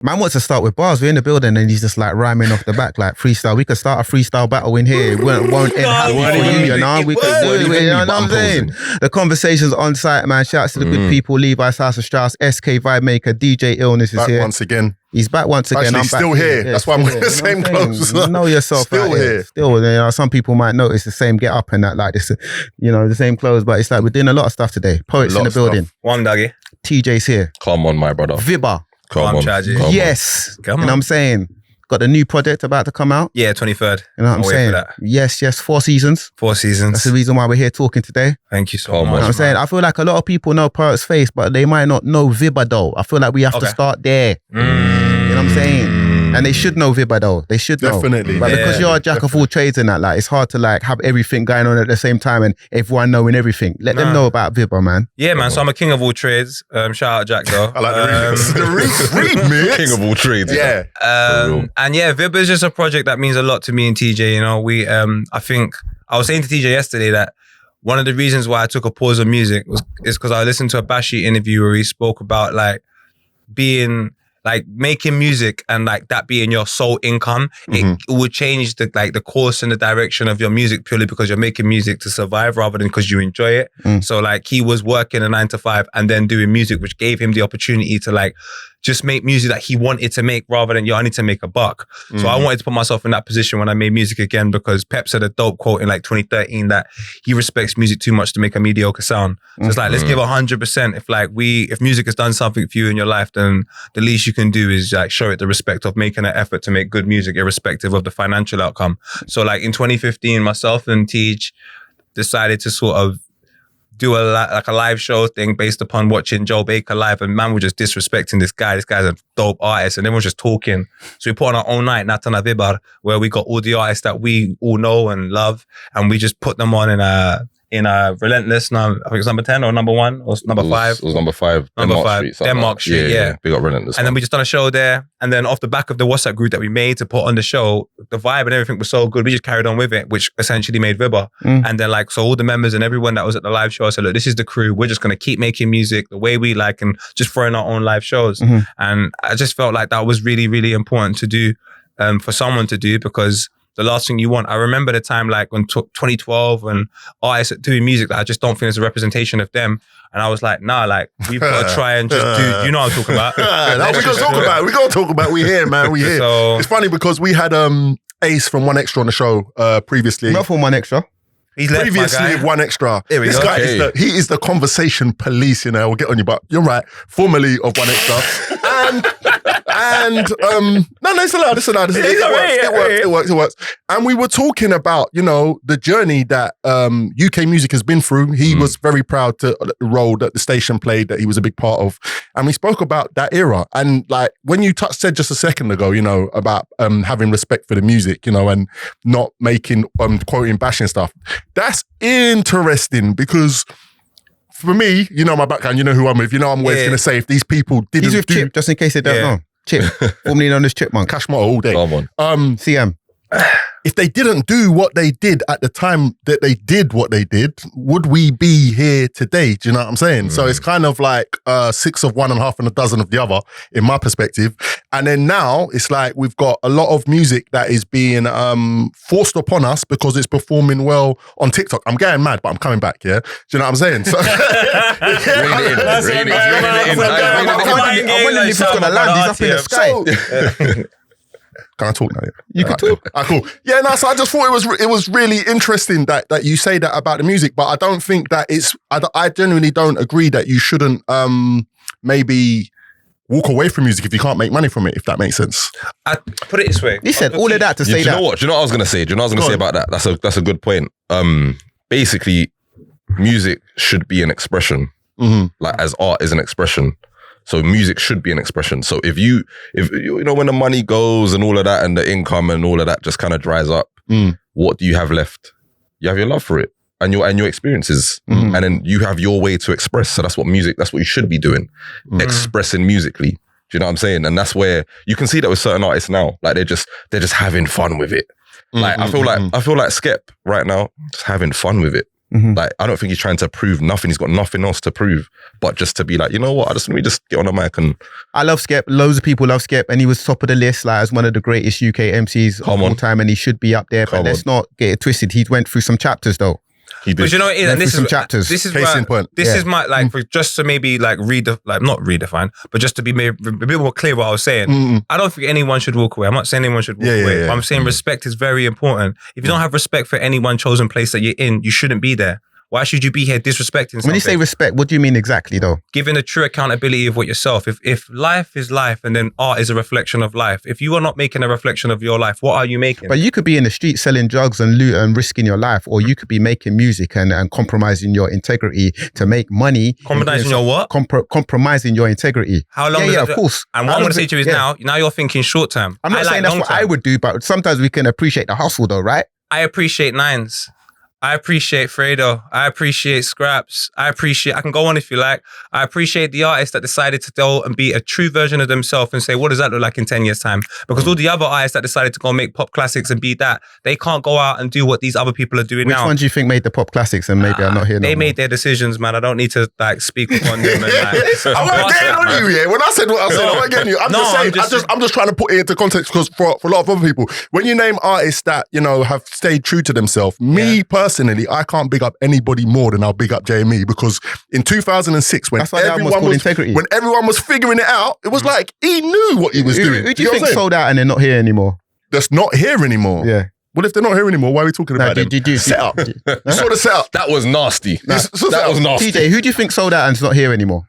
Man wants to start with bars. We're in the building and he's just like rhyming off the back, like freestyle. We could start a freestyle battle in here. It won't end happy for you, you know? We could do it, you know what I'm saying? The conversation's on site, man. Shouts to the good people, Levi's, Haus, Strauss, SK, Vibemaker, DJ Illness is back here. once again. He's back once again. Actually, I'm still back here. That's why I'm wearing the same clothes. Know yourself. Still here. Still, you know, some people might notice the same get up and that, like this, you know, the same clothes, but it's like we're doing a lot of stuff today. Poets in the building. One doggy. TJ's here. Come on, my brother. Vibbar. Come on. Yes. Come on. You know what I'm saying? Got a new project about to come out. Yeah, 23rd. You know what I'm saying? Yes, 4 seasons. 4 seasons. That's the reason why we're here talking today. Thank you so Come much. on. You know what I'm saying? I feel like a lot of people know Poet's Face, but they might not know Vibbar though. I feel like we have to start there. You know what I'm saying? And they should know Vibbar though. They should know. Definitely. But because you're a jack of all trades in that, like it's hard to like have everything going on at the same time and everyone knowing everything. Let them know about Vibbar, man. Yeah, man. So I'm a king of all trades. Shout out Jack though. I like the remix. King of all trades. Yeah. And yeah, Vibbars is just a project that means a lot to me and TJ. You know, we I think I was saying to TJ yesterday that one of the reasons why I took a pause on music is because I listened to a Bashi interview where he spoke about like being like making music and like that being your sole income. It would change the course and the direction of your music purely because you're making music to survive rather than because you enjoy it. So like he was working a 9 to 5 and then doing music, which gave him the opportunity to like just make music that he wanted to make rather than, I need to make a buck. So I wanted to put myself in that position when I made music again because Pep said a dope quote in like 2013 that he respects music too much to make a mediocre sound. So it's like, let's give 100%. If music has done something for you in your life, then the least you can do is like show it the respect of making an effort to make good music irrespective of the financial outcome. So like in 2015, myself and Tej decided to sort of do a live show thing based upon watching Joe Baker live, and man, we're just disrespecting this guy. This guy's a dope artist, and everyone's just talking. So we put on our own night, Natana Vibbar, where we got all the artists that we all know and love, and we just put them on in a Relentless. I think it's number 10 or number 1 or number 5. It was number 5. Number 5, Denmark Street. Yeah. Big up Relentless. And then we just done a show there, and then off the back of the WhatsApp group that we made to put on the show, the vibe and everything was so good. We just carried on with it, which essentially made Vibbar. And then like, so all the members and everyone that was at the live show, I said, look, this is the crew. We're just going to keep making music the way we like and just throwing our own live shows. And I just felt like that was really, really important to do for someone to do, because the last thing you want. I remember the time like when 2012 when artists are doing music that I just don't think is a representation of them. And I was like, nah, like we've got to try and just do, you know what I'm talking about? We're going to talk about it. We here, man. We here. So, it's funny because we had Ace from One Extra on the show previously. Not from One Extra. He's previously One Extra. This guy is the conversation police, you know. We'll get on you, but you're right. Formerly of One Extra. No, it's allowed. It works. And we were talking about, you know, the journey that UK music has been through. He was very proud to the role that the station played, that he was a big part of. And we spoke about that era. And like when you said just a second ago, you know, about having respect for the music, you know, and not making quoting bashing stuff. That's interesting because for me, you know my background, you know who I'm with, you know I'm always going to say if these people didn't He's with Chip, just in case they don't know. Chip, formerly known as Chipmunk. Cash motto all day. Come on. CM. If they didn't do what they did at the time that they did what they did, would we be here today? Do you know what I'm saying? So it's kind of like 6 of one and half and a dozen of the other, in my perspective. And then now it's like we've got a lot of music that is being forced upon us because it's performing well on TikTok. I'm getting mad, but I'm coming back, yeah? Do you know what I'm saying? So, I'm wondering if it's going to land. He's up in the sky. Can I talk now? You can talk. Cool. Yeah, no, so I just thought it was really interesting that you say that about the music, but I don't think that I genuinely don't agree that you shouldn't maybe walk away from music if you can't make money from it, if that makes sense. I put it this way. He said all of that to say that. Do you know what I was going to say? Do you know what I was going to say about that? That's a good point. Basically, music should be an expression. Like as art is an expression. So music should be an expression. So if you know, when the money goes and all of that and the income and all of that just kind of dries up, what do you have left? You have your love for it and your experiences. And then you have your way to express. So that's what you should be doing. Expressing musically. Do you know what I'm saying? And that's where you can see that with certain artists now. Like they're just having fun with it. Like I feel like Skep right now, just having fun with it. Like, I don't think he's trying to prove nothing. He's got nothing else to prove, but just to be like, you know what? Let me just get on the mic and. I love Skep. Loads of people love Skep, and he was top of the list, like as one of the greatest UK MCs of all time, and he should be up there. But let's not get it twisted. He went through some chapters though. He did. But you know what it is, and this is chapters. This is Case in point. This is my like for just to maybe like not redefine, but just to be maybe a bit more clear what I was saying. I don't think anyone should walk away. I'm not saying anyone should walk away. Yeah. But I'm saying respect is very important. If you don't have respect for any one chosen place that you're in, you shouldn't be there. Why should you be here disrespecting something? When you say respect, what do you mean exactly though? Giving a true accountability of what yourself. If life is life and then art is a reflection of life, if you are not making a reflection of your life, what are you making? But you could be in the street selling drugs and loot and risking your life, or you could be making music and compromising your integrity to make money. Compromising your what? Compromising your integrity. How long? Yeah, of course. And what I'm going to say to you is now you're thinking short term. I'm not saying that's what I would do, but sometimes we can appreciate the hustle though, right? I appreciate Nines. I appreciate Fredo. I appreciate Scraps. I can go on if you like. I appreciate the artists that decided to go and be a true version of themselves and say, what does that look like in 10 years' time? Because all the other artists that decided to go and make pop classics and be that, they can't go out and do what these other people are doing now. Which one do you think made the pop classics and maybe I'm not here? They made their decisions, man. I don't need to like speak upon them. And, like, I'm not getting on you, yeah. When I said what I said, I'm not getting you. I'm just trying to put it into context because for a lot of other people, when you name artists that, you know, have stayed true to themselves, me personally, I can't big up anybody more than I'll big up JME because in 2006 when everyone was figuring it out, it was like he knew what he was doing. Who do you think sold out and they're not here anymore? That's not here anymore. Yeah. Well, if they're not here anymore, why are we talking about them? Setup. You saw the setup. That was nasty. That was nasty. TJ, who do you think sold out and is not here anymore?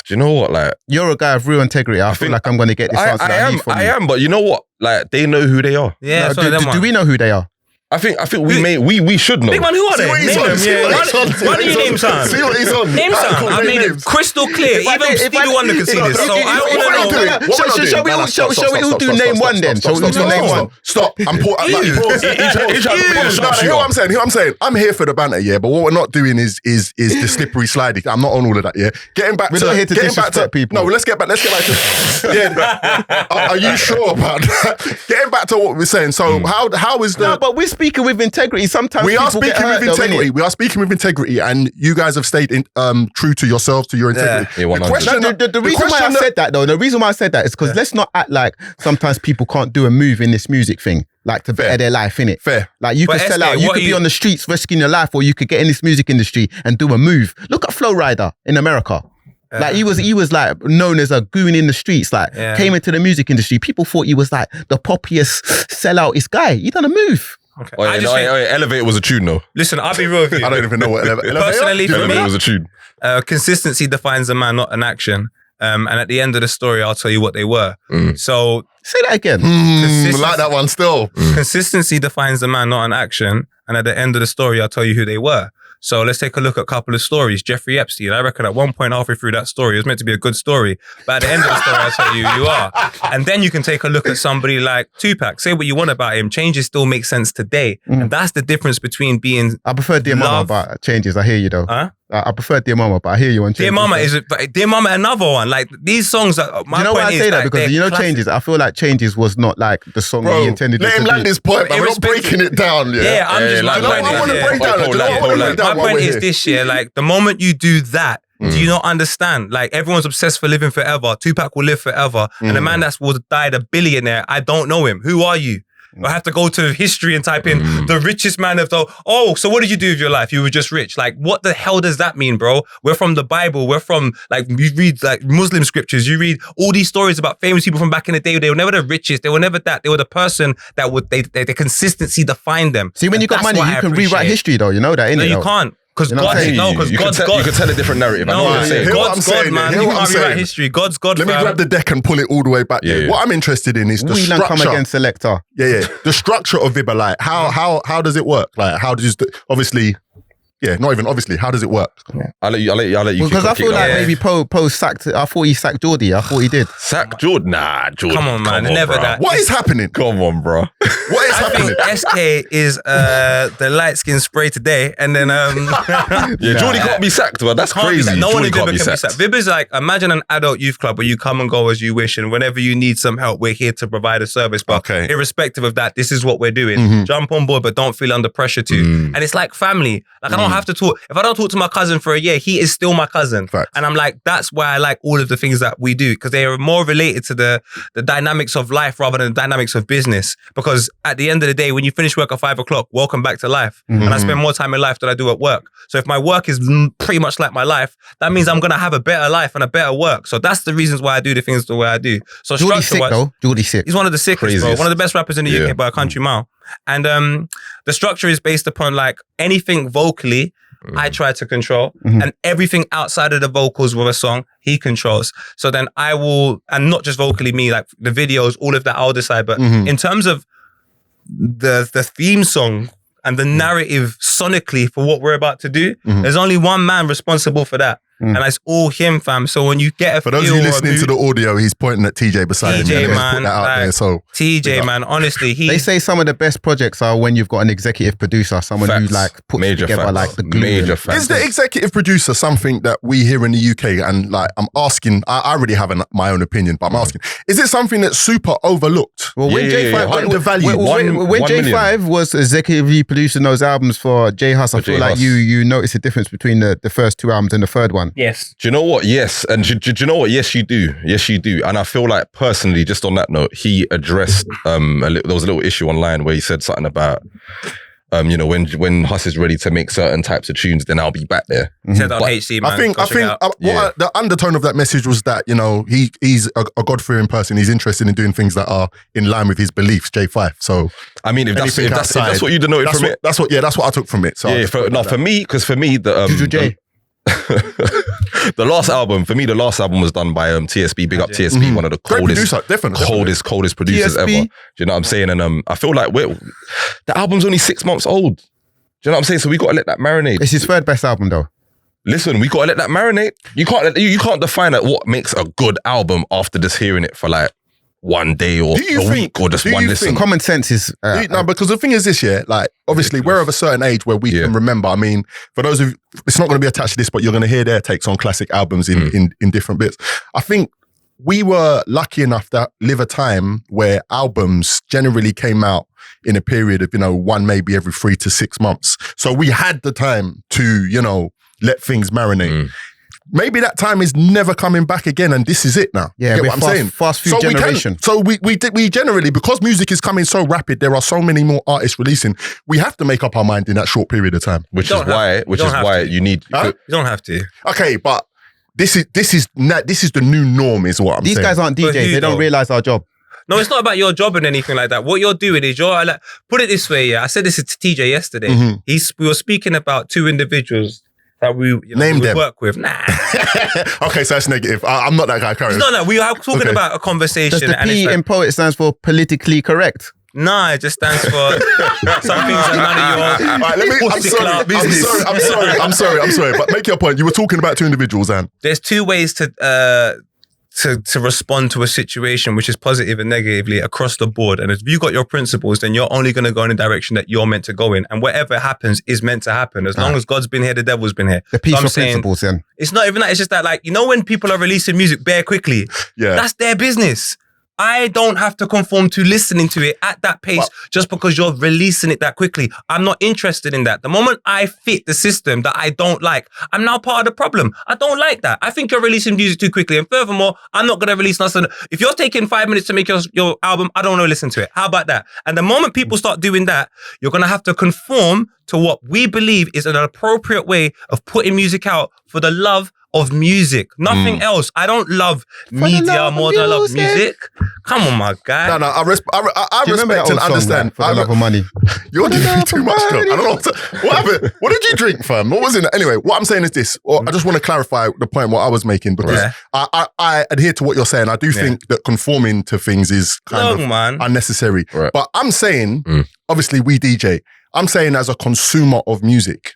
Do you know what? Like, you're a guy of real integrity. I feel like I'm going to get this answer. I am, but you know what? Like, they know who they are. Yeah. Do we know who they are? I think we should know. Big man, who are they? Why don't you name some? See what he's on. Name some. I made it crystal clear. Even Stevie Wonder can see this. So I want to know. Shall we all do name one then? Shall we all do name one? Stop. I'm saying. I'm here for the banter, yeah. But what we're not doing is the slippery sliding. I'm not on all of that, yeah. We're not here to disrespect people. No, let's get back to. Yeah. Are you sure about that? Getting back to what we're saying. So how is the? No, but we're speaking with integrity. Sometimes we are speaking with integrity. We are speaking with integrity, and you guys have stayed true to yourselves, to your integrity. Yeah, the reason why I said that, though, the reason why I said that is because let's not act like sometimes people can't do a move in this music thing, like to better their life, innit? Fair. Like you could sell out, you could be on the streets risking your life, or you could get in this music industry and do a move. Look at Flow Rider in America. Like he was like known as a goon in the streets. Like came into the music industry, people thought he was like the poppiest selloutist guy. He done a move. Okay. Elevator was a tune though. Listen, I'll be real with you. I don't even know what Elevator. Personally, for me, was a tune. Consistency defines a man, not an action. And at the end of the story, I'll tell you what they were. So say that again. I like that one still. Consistency defines the man, not an action. And at the end of the story, I'll tell you who they were. So let's take a look at a couple of stories. Jeffrey Epstein, I reckon at one point halfway through that story, it was meant to be a good story. But at the end of the story, I'll tell you who you are. And then you can take a look at somebody like Tupac. Say what you want about him. Changes still make sense today. And that's the difference between being I prefer Dear Mama, but changes. I hear you though. Huh? I prefer Dear Mama, but I hear you on Changes. Dear Mama, another one. Like these songs. Do you know why I say that? Because you know classic. Changes. I feel like Changes was not like the song he intended. Let him land his point, but we're not breaking it down. Yeah, I'm just. I want to break down. My point is this: like the moment you do that. Do you not understand? Like everyone's obsessed for living forever. Tupac will live forever, and the man that was died a billionaire. I don't know him. Who are you? I have to go to history and type in the richest man of the. Oh, so what did you do with your life? You were just rich. Like, what the hell does that mean, bro? We're from the Bible. We're from you read like Muslim scriptures. You read all these stories about famous people from back in the day. They were never the richest. They were never that. They were the person that would their consistency defined them. See, when you got money, you can rewrite history, though. You know that, innit? No, you can't. Because God's God. You can tell a different narrative. God's God, man. You can't rewrite history. God's God. Let me grab the deck and pull it all the way back. Yeah. What I'm interested in is the structure. Come against Selector. Yeah. The structure of Vibbar. Like, how does it work? Like, how does obviously? Yeah, not even obviously. How does it work? I'll let you. Because I feel like maybe Poe sacked. I thought he sacked Geordie. I thought he did. Sack Jordan? Nah, Jordan. Come on, man. Never bro. that. What is happening? Come on, bro. What is happening? I think SK is the light skin spray today, and then Geordie can't be sacked, but that's crazy. No one in Geordie Vibbar can be sacked. Vibbar's like, imagine an adult youth club where you come and go as you wish, and whenever you need some help, we're here to provide a service. But irrespective of that, this is what we're doing. Jump on board, but don't feel under pressure to. And it's like family. Like I don't don't have to talk. If I don't talk to my cousin for a year, he is still my cousin. Facts. And I'm like, that's why I like all of the things that we do, because they are more related to the dynamics of life rather than the dynamics of business. Because at the end of the day, when you finish work at 5 o'clock, welcome back to life. And I spend more time in life than I do at work. So if my work is pretty much like my life, that means I'm going to have a better life and a better work. So that's the reasons why I do the things the way I do. So Geordie's sick though. Geordie's sick. He's one of the sickest, Craziest. bro. One of the best rappers in the UK by a country mile. And the structure is based upon like anything vocally, I try to control, and everything outside of the vocals with a song, he controls. So then I will, and not just vocally me, like the videos, all of that I'll decide. But in terms of the theme song and the narrative sonically for what we're about to do, there's only one man responsible for that. And it's all him, fam. So when you get a For those of you listening to the audio, he's pointing at TJ beside him. TJ, Yeah, man, put that out like, there. So TJ, man, honestly, They say some of the best projects are when you've got an executive producer, someone who Facts. like puts Major together facts. like the glue. Major and- facts. is the executive producer something that we here in the UK, and like I'm asking, I already have my own opinion, but I'm asking, is it something that's super overlooked? Well, when Yeah, J5 undervalued. when One J5 was executively producing those albums for J Haus, I For feel J like Haus. you notice the difference between the first 2 albums and the third one. yes. Do you know what? Yes. And do you know what? Yes, you do. Yes, you do. And I feel like personally, just on that note, he addressed, there was a little issue online where he said something about, you know, when Haus is ready to make certain types of tunes, then I'll be back there. He said on But HC, man. I think Go check it out. the undertone of that message was that, you know, he's a God-fearing person. He's interested in doing things that are in line with his beliefs, J5. So I mean, if that's outside, what you denoted that's from what, it. that's what I took from it. So I'll Yeah, just put it like for that. me, because for me, the last album was done by TSB. Big up TSB, one of the Great coldest, producer, definitely. coldest producers TSB. ever. Do you know what I'm saying? And I feel like the album's only 6 months old. Do you know what I'm saying? So we got to let that marinate. It's his third best album though. Listen, we got to let that marinate. You can't define what makes a good album after just hearing it for like one day or Do you a think- week or just do one you listen. think- Common sense is No, because the thing is this, yeah, like obviously we're of a certain age where we can remember. I mean, for those of it's not going to be attached to this, but you're going to hear their takes on classic albums in different bits. I think we were lucky enough to live a time where albums generally came out in a period of, you know, one maybe every 3 to 6 months. So we had the time to, you know, let things marinate. Maybe that time is never coming back again, and this is it now. Yeah, you we're get what I'm saying? fast food generation. We generally, because music is coming so rapid, there are so many more artists releasing. We have to make up our mind in that short period of time. Which is why you need. Huh? You don't have to. Okay, but this is the new norm, is what I'm these saying. guys aren't But DJs. who They don't though? realize our job. No, it's not about your job and anything like that. What you're doing is like, put it this way, yeah. I said this to TJ yesterday. We were speaking about 2 individuals that we Name would them. work with. Nah. Okay, so that's negative. I'm not that guy, Karen. No, we are talking about a conversation. Does the and P it's like, in poet stands for politically correct? nah, it just stands for some things that none of your All right, I'm sorry. But make your point. You were talking about 2 individuals, and There's 2 ways to respond to a situation, which is positive and negatively across the board. And if you got your principles, then you're only going to go in the direction that you're meant to go in. And whatever happens is meant to happen. As long as God's been here, the devil's been here. The So piece I'm for saying, principles then. it's not even that. It's just that, like, you know, when people are releasing music bare quickly, yeah, that's their business. I don't have to conform to listening to it at that pace just because you're releasing it that quickly. I'm not interested in that. The moment I fit the system that I don't like, I'm now part of the problem. I don't like that. I think you're releasing music too quickly. And furthermore, I'm not going to release nothing. If you're taking 5 minutes to make your album, I don't want to listen to it. How about that? And the moment people start doing that, you're going to have to conform to what we believe is an appropriate way of putting music out for the love of music. Nothing else. I don't love media more than I love music. Come on, my guy. No, I Do you remember respect that and old song, understand. man, For the love of money? You're giving me too much, though. I don't know what happened. What did you drink, fam? What was in it? Anyway, what I'm saying is this. Or I just want to clarify the point what I was making, because I adhere to what you're saying. I do think that conforming to things is kind of unnecessary. Right. But I'm saying, obviously we DJ, I'm saying as a consumer of music,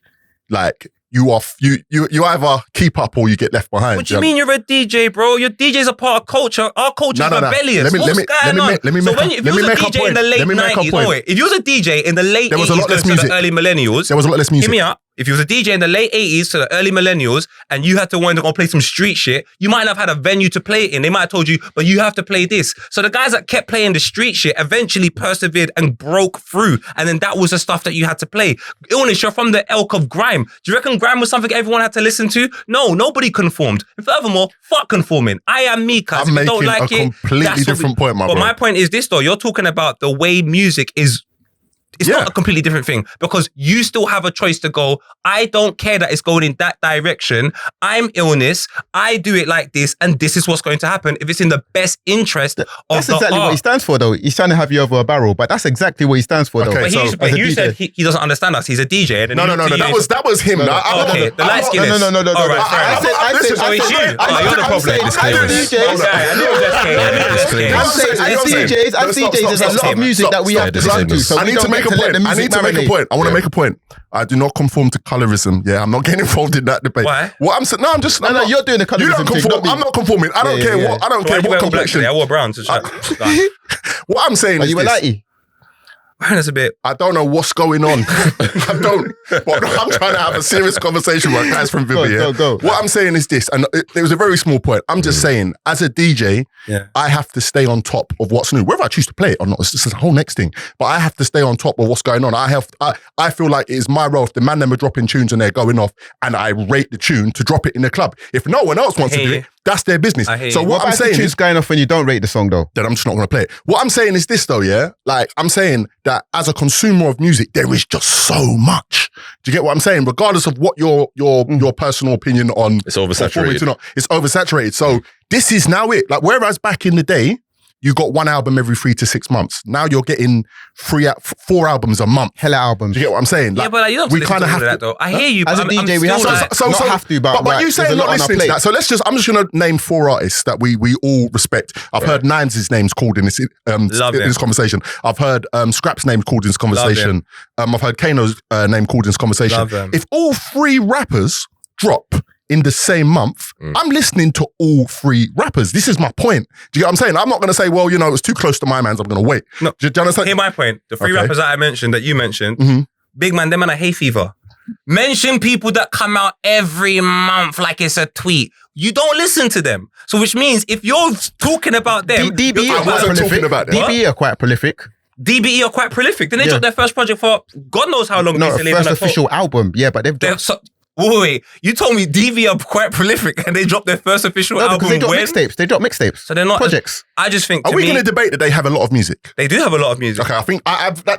like, you either keep up or you get left behind. What do you mean you're a DJ, bro? Your DJ's a part of culture. Our culture's rebellious. What's going on? If you was a DJ in the late 90s, if you was a DJ in the late 80s, there was a lot less music. the early millennials, There was a lot less music. Hear me out. If you was a DJ in the late 80s to the early millennials and you had to want to go play some street shit, you might not have had a venue to play it in. They might have told you, but you have to play this. So the guys that kept playing the street shit eventually persevered and broke through. And then that was the stuff that you had to play. Illness, you're from the ilk of grime. Do you reckon grime was something everyone had to listen to? No, nobody conformed. And furthermore, fuck conforming. I am me, cuz. I'm if you don't making like a completely different point, my bro. But my point is this though, you're talking about the way music is. It's not a completely different thing because you still have a choice to go, I don't care that it's going in that direction. I'm Illness. I do it like this and this is what's going to happen if it's in the best interest of That's the exactly art. what he stands for, though. He's trying to have you over a barrel, but that's exactly what he stands for, though. Okay, But you said he doesn't understand us. He's a DJ. And then No, that was him. No, Okay, the light skin is. No. All right, fair enough. I said, So it's you. You're the problem. I'm saying, as DJs, there's a lot of music that we have to listen to. So I need to make a point. I want to make a point. I do not conform to colorism. Yeah, I'm not getting involved in that debate. Why? What I'm saying, no, I'm just. No, you're doing the You don't colorism thing. conform. I'm not conforming. I don't care what. I don't care what complexion. I wore brown to chat. What I'm saying Are is you a this. lighty? That's a bit. I don't know what's going on. I don't. But I'm trying to have a serious conversation with guys from Vibbar. Yeah? Go. What I'm saying is this, and it was a very small point. I'm just saying, as a DJ, I have to stay on top of what's new. Whether I choose to play it or not, this is the whole next thing. But I have to stay on top of what's going on. I feel like it is my role. If the man them are dropping tunes and they're going off, and I rate the tune to drop it in the club. If no one else wants to do it, that's their business. So what I'm saying is, going off when you don't rate the song, though. then I'm just not going to play it. What I'm saying is this, though, yeah? Like, I'm saying that as a consumer of music, there is just so much. Do you get what I'm saying? Regardless of what your personal opinion on It's oversaturated. or not, it's oversaturated. So this is now it. Like, whereas back in the day, you got one album every 3 to 6 months. Now you're getting 4 albums a month. Hella albums. Do you get what I'm saying? Like, Yeah, but you don't we kind of have that though. I hear you. As but a DJ, we have still to- like- not have to, but you there's saying a lot not on our listening to plate. that. So I'm just gonna name 4 artists that we all respect. I've heard Nines' name's called in this conversation. I've heard Scrap's name called in this conversation. I've heard Kano's name called in this conversation. Love them. If all 3 rappers drop in the same month, I'm listening to all 3 rappers. This is my point. Do you get what I'm saying? I'm not going to say, well, it's too close to my man's, I'm going to wait. No. Do you understand? Hear my point. The 3 Okay. rappers that I mentioned, that you mentioned, big man, them and a hay fever. Mention people that come out every month like it's a tweet. You don't listen to them. So which means if you're talking about them, DBE you're are talking quite wasn't prolific. talking about that. DBE are quite prolific. DBE are quite prolific. Then they dropped their first project for God knows how long. No, recently, first and I thought- official album. Yeah, but they've dropped. Wait, you told me DV are quite prolific and they dropped their first official No, album because they drop when? mixtapes. They drop mixtapes. So they're not projects. I just think Are to we me, going to debate that they have a lot of music? they do have a lot of music. Okay, I think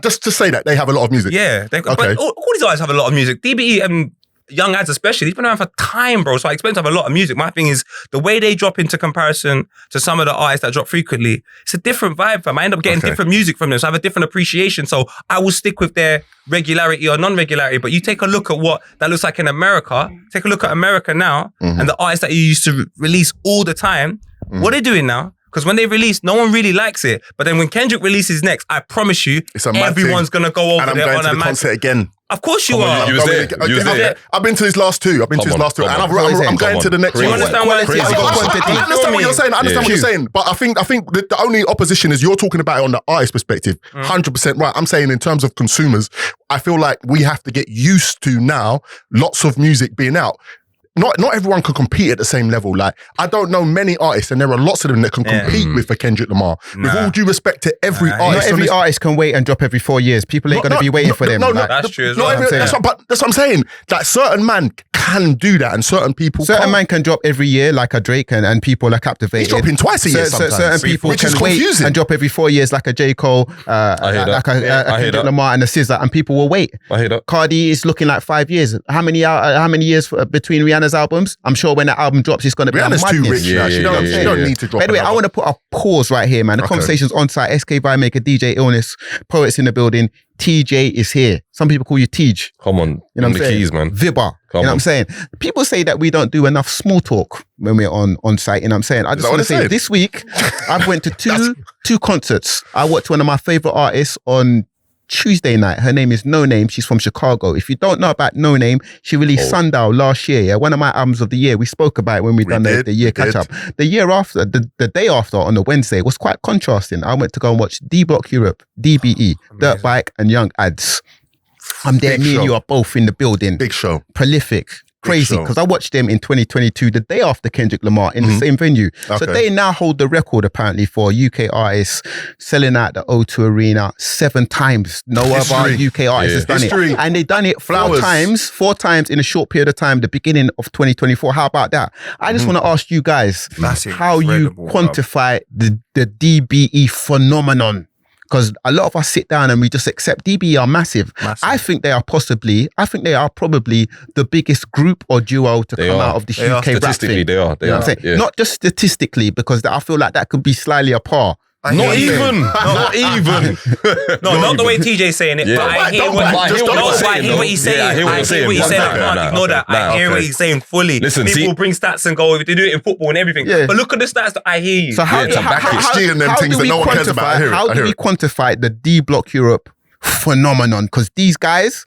just to say that they have a lot of music. Yeah, Okay. but all these guys have a lot of music. DBE and young ads especially, they've been around for time, bro. So I expect to have a lot of music. My thing is the way they drop into comparison to some of the artists that drop frequently, it's a different vibe, fam. I end up getting different music from them, so I have a different appreciation. So I will stick with their regularity or non-regularity. But you take a look at what that looks like in America. Take a look at America now and the artists that you used to release all the time. What are they doing now? Because when they release, no one really likes it. But then when Kendrick releases next, I promise you, It's a mad everyone's thing. going to go over And I'm there going on to a the mad... concert again. Of course you Come on, are. you was there. You was there. I've been to his last 2. I've been to his last 2. And I'm going to the next Crazy. one. You understand what Crazy. I'm saying? I understand what you're saying. I understand what you're saying. But I think the only opposition is you're talking about it on the artist perspective. 100% right. I'm saying in terms of consumers, I feel like we have to get used to now lots of music being out. Not everyone can compete at the same level. Like, I don't know many artists, and there are lots of them that can compete with Kendrick Lamar. With all due respect to every Not artist. every artist can wait and drop every 4 years. People ain't going to be waiting for them. Like, That's true as Not well. every- that's what I'm saying. Like, certain man can do that, and certain people certain can't. man can drop every year like a Drake and people are captivated. He's dropping twice a year Certain sometimes, people which can is wait confusing. and drop every 4 years like a J. Cole, hear that. like I a hear Kendrick that. Lamar and a SZA, and people will wait. I hear that. Cardi is looking like 5 years. How many years between Rihanna's albums? I'm sure when that album drops, it's going to be Rihanna's a too madness. rich now. She don't need to drop. By the way, I another. want to put a pause right here, man. The conversation's on site. SK Vibemaker, DJ Illness, Poets in the building. TJ is here. Some people call you Tej. Come on. You know what I'm the saying? keys, man. Vibbar. You know Come what I'm on. saying? People say that we don't do enough small talk when we're on site. You know what I'm saying? I just that want what to they say said? this week, I've went to two concerts. I watched one of my favorite artists on Tuesday night. Her name is No Name. She's from Chicago. If you don't know about No Name, she released Sundial last year. Yeah, one of my albums of the year. We spoke about it when we done the year catch up. The year after, the day after on the Wednesday was quite contrasting. I went to go and watch D Block Europe, DBE, Dirt Bike, and Young Ads. I'm there. Big Me and show. you are both in the building. Big show. Prolific. Crazy, show. because I watched them in 2022, the day after Kendrick Lamar, in the same venue. So Okay. they now hold the record apparently for UK artists selling out the O2 Arena 7 times. No other UK artist has done it, and they done it four times in a short period of time. The beginning of 2024. How about that? I just want to ask you guys how you quantify the DBE phenomenon. Because a lot of us sit down and we just accept DBE are massive. I think they are probably the biggest group or duo to come out of this UK rap thing. Statistically, they are. You know what I'm saying? Not just statistically, because I feel like that could be slightly apart. Not even. No, not the way TJ's saying it, but I hear what he's saying. I hear what he's saying. I can't ignore that. I hear what he's saying fully. Listen, people bring stats and go, they do it in football and everything. Yeah. But look at the stats that I hear you. So how do we quantify the D Block Europe phenomenon? Because these guys,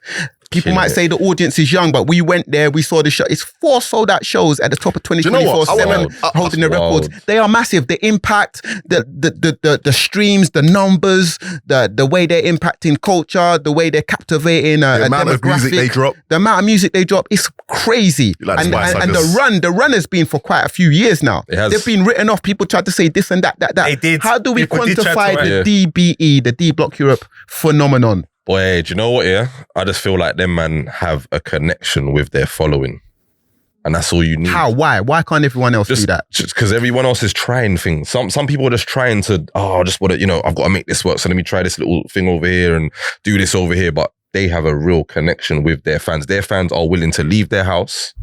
people might say the audience is young, but we went there, we saw the show. It's 4 sold out shows at the top of 2024, 7 holding the records. They are massive. The impact, the streams, the numbers, the way they're impacting culture, the way they're captivating the amount of music they drop. The amount of music they drop is crazy. And the run has been for quite a few years now. They've been written off. People tried to say this and that. They did. How do we People quantify the DBE, the D Block Europe phenomenon? Boy, do you know what, I just feel like them man have a connection with their following. And that's all you need. How? Why? Why can't everyone else do that? Just because everyone else is trying things. Some people are just trying to, I just want to, I've got to make this work. So let me try this little thing over here and do this over here. But they have a real connection with their fans. Their fans are willing to leave their house,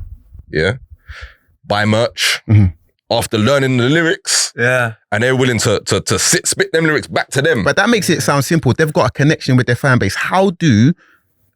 buy merch, after learning the lyrics, and they're willing to spit them lyrics back to them. But that makes it sound simple. They've got a connection with their fan base. How do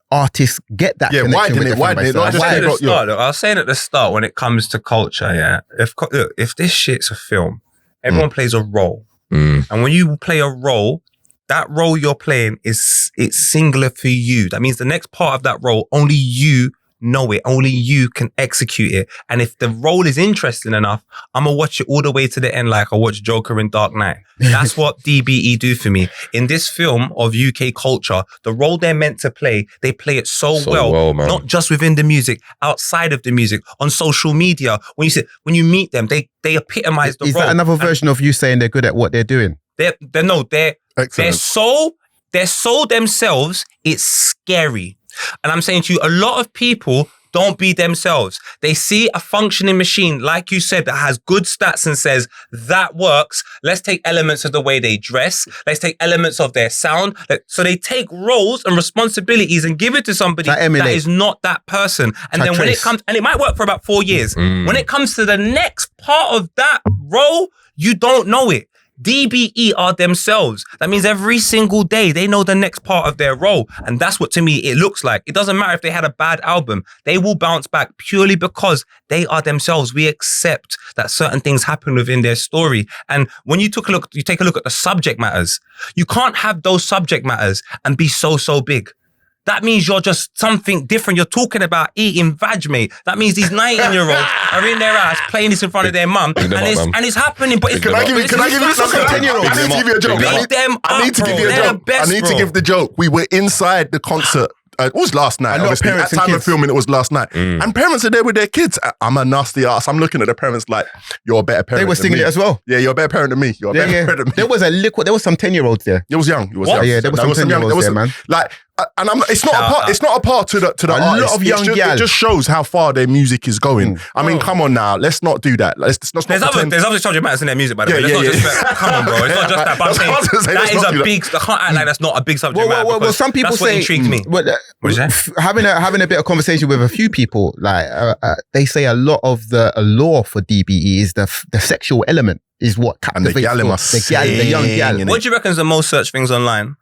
artists get that connection with their fan base? I was saying at the start, when it comes to culture, if this shit's a film, everyone plays a role, and when you play a role, that role you're playing it's singular for you. That means the next part of that role, only you know it. Only you can execute it. And if the role is interesting enough, I'm gonna watch it all the way to the end, like I watched Joker in Dark Knight. That's what DBE do for me. In this film of UK culture, the role they're meant to play, they play it so well, not just within the music, outside of the music, on social media. When you meet them, they epitomize the role. Is that another version of you saying they're good at what they're doing? They're so themselves, it's scary. And I'm saying to you, a lot of people don't be themselves. They see a functioning machine, like you said, that has good stats and says, that works. Let's take elements of the way they dress. Let's take elements of their sound. So they take roles and responsibilities and give it to somebody that is not that person. And then when it comes, and it might work for about 4 years. When it comes to the next part of that role, you don't know it. DBE are themselves. That means every single day they know the next part of their role. And that's what to me it looks like. It doesn't matter if they had a bad album. They will bounce back purely because they are themselves. We accept that certain things happen within their story. And when you take a look at the subject matters, you can't have those subject matters and be so big. That means you're just something different. You're talking about eating vag, mate. That means these 19-year-olds are in their ass playing this in front of their mum, and it's happening. But can I give you something? 10-year-olds. I need to give you a joke. I need to give you a joke. I need to give the joke. We were inside the concert. It was last night. Obviously, at time of filming, it was last night. And parents are there with their kids. I'm a nasty ass. I'm looking at the parents like, you're a better parent. They were singing it as well. Yeah, you're a better parent than me. You're a better parent than me. There was some 10-year-olds there. It was young. There was some 10-year-olds there, man. Like, and it's not a part to the artist. Lot of young it just shows how far their music is going. I mean, come on now. Let's not do that. There's other subject matters in their music, by the way. Come on, bro. It's not just that. But I'm saying that is a big. I can't act like that's not a big subject matter. Well, some people say that's what intrigues me. Having a bit of conversation with a few people, like they say a lot of the allure for DBE is the sexual element is what captivates the young gal. What do you reckon is the most searched things online?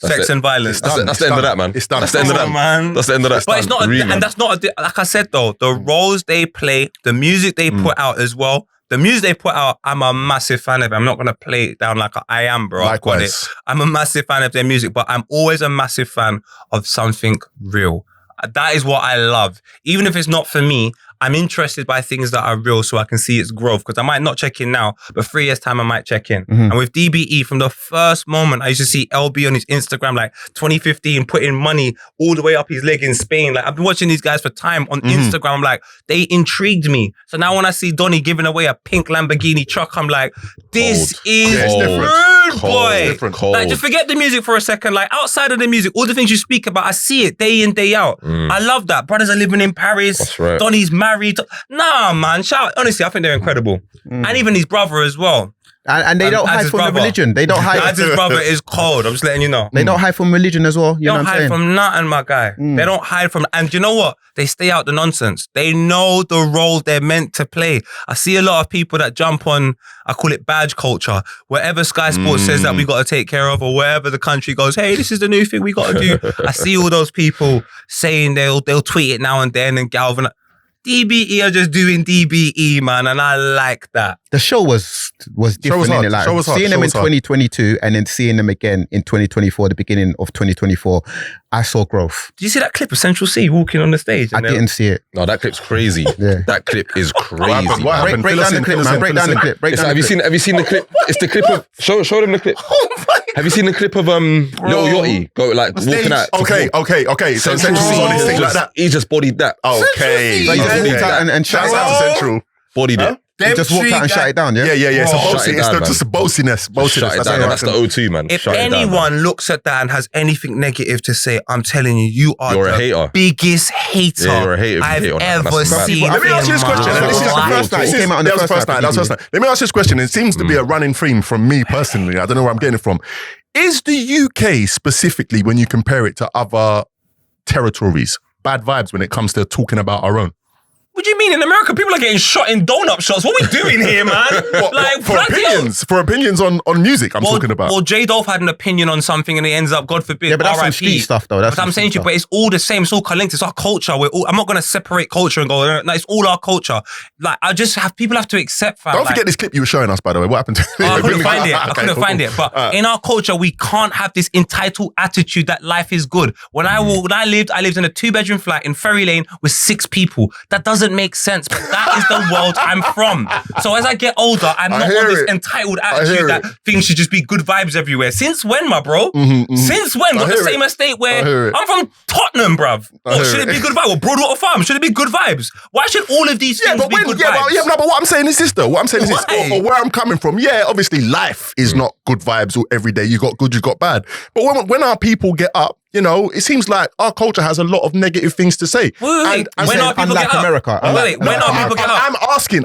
Sex and violence. That's the end of that, man. It's done. That's the end of that, man. That's the end of that. But it's not, and that's not, like I said though, the roles they play, the music they put out as well. The music they put out, I'm a massive fan of it. I'm not going to play it down like I am, bro. Likewise. I'm a massive fan of their music, but I'm always a massive fan of something real. That is what I love. Even if it's not for me, I'm interested by things that are real so I can see its growth. Because I might not check in now, but 3 years time I might check in. And with DBE, from the first moment I used to see LB on his Instagram, like 2015, putting money all the way up his leg in Spain. Like I've been watching these guys for time on Instagram. I'm like, they intrigued me. So now when I see Donny giving away a pink Lamborghini truck, I'm like, this is rude, boy. Like just forget the music for a second. Like outside of the music, all the things you speak about, I see it day in, day out. I love that. Brothers are living in Paris. That's right. Donny's married. Nah, man. Shout. Honestly, I think they're incredible. And even his brother as well. And they don't hide from the religion. They don't hide. His brother is cold. I'm just letting you know. They don't hide from religion as well. You know don't what I'm hide saying? from nothing, my guy. They don't hide from. And you know what? They stay out the nonsense. They know the role they're meant to play. I see a lot of people that jump on, I call it badge culture. Wherever Sky Sports says that we got to take care of, or wherever the country goes, hey, this is the new thing we got to do. I see all those people saying they'll tweet it now and then and galvanize. DBE are just doing DBE, man, and I like that. The show was different, innit? Like seeing them in 2022 and then seeing them again in 2024, the beginning of 2024, I saw growth. Did you see that clip of Central C walking on the stage? I didn't see it. No, that clip's crazy. Yeah. That clip is crazy. What happened? Break down the clip, man. Break down the clip. Have you seen the clip? It's the clip of show them the clip. Have you seen the clip of Lil Yachty go like walking out? Okay. So Central was on his thing like that. He just bodied that. Okay. So he just walked out and shut Shout it out down. to Central. Bodied it. He just walked out and shut it down, yeah? Yeah. So Shut bossy. it It's down, just a bossiness. Shut it down. That's the O2, man. If Shut it down, anyone man. looks at that and has anything negative to say, I'm telling you, you are You're a the hater. biggest hater Yeah, you're a hater if you I've hate on that. ever That's mad. seen. Let me ask you this question. in my This is the life. first night. It came out on the That was first night. That was first night. Let me ask you this question. It seems to be a running theme from me personally. I don't know where I'm getting it from. Is the UK specifically, when you compare it to other territories, bad vibes when it comes to talking about our own? What do you mean? In America, people are getting shot in donut shops. What are we doing here, man? For opinions on music, I'm talking about. Well, J Dolph had an opinion on something and it ends up, God forbid, Yeah, but that's some RIP. street stuff, though. That's But I'm saying to you, but it's all the same. It's all linked. It's our culture. I'm not going to separate culture and go, no, it's all our culture. Like, people have to accept that. Don't forget this clip you were showing us, by the way. What happened to it? I couldn't find it. I couldn't find it. But in our culture, we can't have this entitled attitude that life is good. When I lived in a 2-bedroom flat in Ferry Lane with 6 people. That doesn't make sense. But that is the world I'm from. So as I get older, I'm not on this entitled attitude that things should just be good vibes everywhere. Since when, my bro? Since when? Got the same estate where I'm from Tottenham, bruv. What, should it be good vibes? Or Broadwater Farm, should it be good vibes? Why should all of these things be good vibes? But what I'm saying is this, though. What I'm saying is this, or where I'm coming from. Yeah, obviously life is not good vibes every day. You got good, you got bad. But when our people get up, you know, it seems like our culture has a lot of negative things to say. Wait. When our people get up? America. Wait, when our people get up?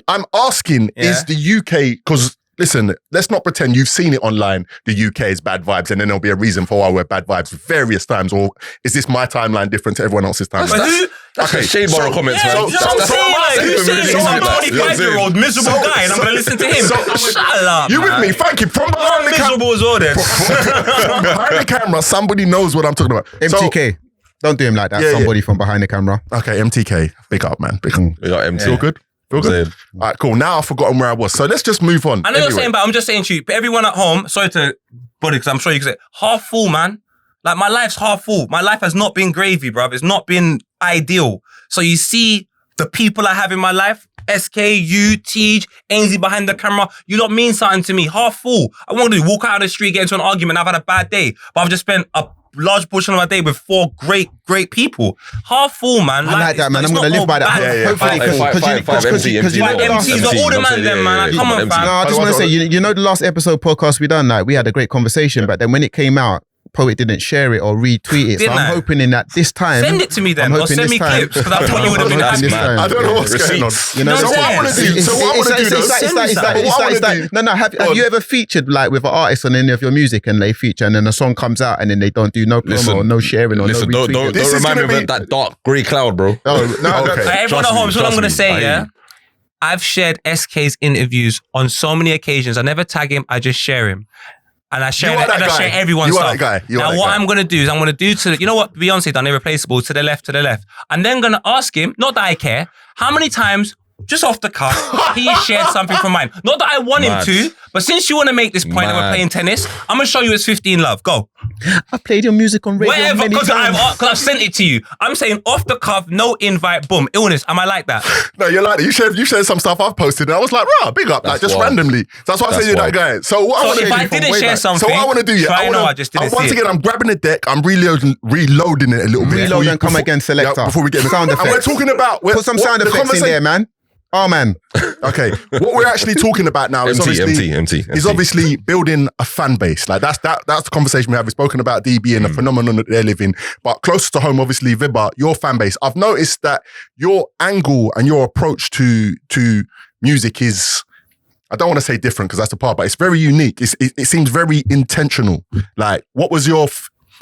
I'm asking, is the UK, because listen, let's not pretend you've seen it online, the UK is bad vibes, and then there'll be a reason for why we're bad vibes various times, or is this my timeline different to everyone else's timeline? That's Shade Bar comments, man. Who said it? Some 45-year-old miserable guy, and I'm going to listen to him. Shut up, You with me? Thank you. From behind the miserable as well then. From behind the camera, somebody knows what I'm talking about. MTK. Don't do him like that. Somebody from behind the camera. Okay, MTK. Big up, man. Big up. We got MT. Feel good? Feel good? All right, cool. Now I've forgotten where I was. So let's just move on. I know you're saying, but I'm just saying to you, everyone at home, sorry to body, because I'm sure you can say, half full, man. Like, my life's half full. My life has not been gravy, bruv. It's not been ideal. So you see the people I have in my life, SK, you, Tej, Ainsley behind the camera, you don't mean something to me. Half full. I want to do walk out on the street, get into an argument, I've had a bad day. But I've just spent a large portion of my day with 4 great people. Half full, man. I like that, man. I'm going to live by that. Hopefully, because MC's got all the man then, man. Come on, fam. No, I just want to say, you know the last episode podcast we done, like, we had a great conversation, but then when it came out, Poet didn't share it or retweet it. So I'm hoping in that this time. Send it to me then, or send me clips, because I thought you would have been happy. I don't know what's going on. You know, so what I want to do, have you ever featured like with an artist on any of your music and they feature and then a song comes out and then they don't do no promo or no sharing or no retweeting? Don't remind me of that dark grey cloud, bro. Oh, no, okay. Everyone at home, so what I'm going to say, yeah? I've shared SK's interviews on so many occasions. I never tag him, I just share him. And I share everyone's stuff. Now what I'm going to do is I'm going to do you know what Beyonce done, Irreplaceable, to the left. I'm then going to ask him, not that I care, how many times, just off the cuff, he shared something from mine. Not that I want him to, But since you want to make this point that we're playing tennis, I'm going to show you it's 15 love. Go. I played your music on radio Whatever, many because times. I've sent it to you. I'm saying off the cuff, no invite, boom, illness. Am I like that? No, you're like that. You shared some stuff I've posted, and I was like, "Rah, big up!" Like just randomly. So that's why I say you're that guy. So what I want to if I didn't share something, so what I want to do, I just didn't see once again, I'm grabbing the deck, I'm reloading it a little bit. Reload and come again, selector. Yeah, before we get sound effects. And we're talking about put some sound effects in there, man. Oh man. Okay, what we're actually talking about now is obviously building a fan base. Like that's the conversation we have. We've spoken about DB and the phenomenon that they're living, but closer to home, obviously, Vibbar, your fan base. I've noticed that your angle and your approach to music is, I don't want to say different because that's the part, but it's very unique. It seems very intentional. Like, what was your?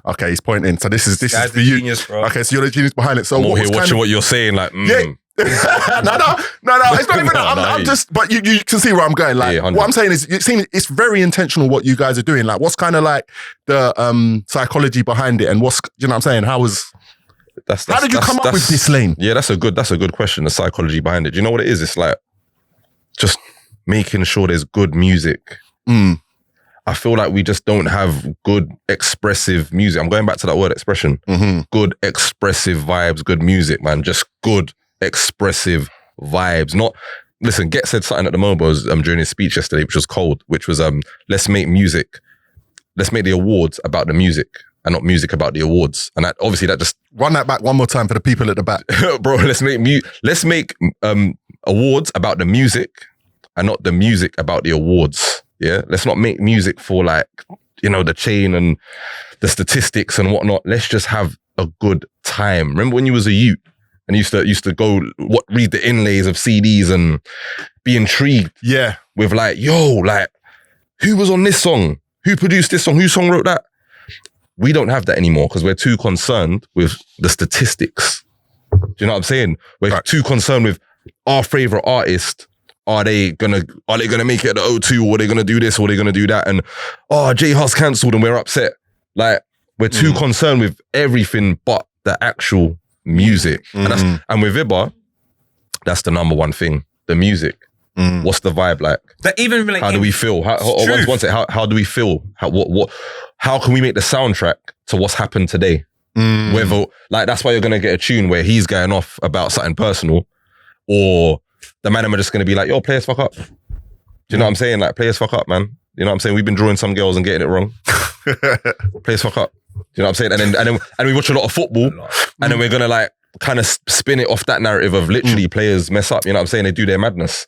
Okay, he's pointing. So this is for you. Genius, bro. Okay, so you're the genius behind it. So I'm all here watching what you're saying. Like, yeah. no, it's not even. I'm just. But you can see where I'm going. Like, what I'm saying is, it seems it's very intentional what you guys are doing. Like, what's kind of like the psychology behind it, and what's, you know what I'm saying? How did you come up with this lane? Yeah, that's a good question. The psychology behind it. Do you know what it is? It's like just making sure there's good music. I feel like we just don't have good expressive music. I'm going back to that word expression. Good expressive vibes, good music, man. Just good expressive vibes. Not, listen, Get said something at the Mobos during his speech yesterday, which was cold, which was let's make the awards about the music and not music about the awards. And that, obviously that just... Run that back one more time for the people at the back. Bro, let's make awards about the music and not the music about the awards. Yeah, let's not make music for, like, you know, the chain and the statistics and whatnot. Let's just have a good time. Remember when you was a youth and used to go read the inlays of CDs and be intrigued? Yeah, with like, yo, like, who was on this song? Who produced this song? Whose song wrote that? We don't have that anymore because we're too concerned with the statistics. Do you know what I'm saying? We're too concerned with our favorite artist. Are they gonna make it at the O2, or are they gonna do this, or are they gonna do that? And J Haus cancelled and we're upset. Like, we're too concerned with everything but the actual music. And with Vibbar, that's the number one thing. The music. What's the vibe like? That even like, how do we feel? How do we feel? How can we make the soundtrack to what's happened today? Whether, like, that's why you're gonna get a tune where he's going off about something personal, or the man are just going to be like, yo, play us fuck up. Do you know what I'm saying? Like, play us fuck up, man. You know what I'm saying? We've been drawing some girls and getting it wrong. Play us fuck up. Do you know what I'm saying? And then we watch a lot of football, and then we're going to, like, kind of spin it off that narrative of literally players mess up. You know what I'm saying? They do their madness.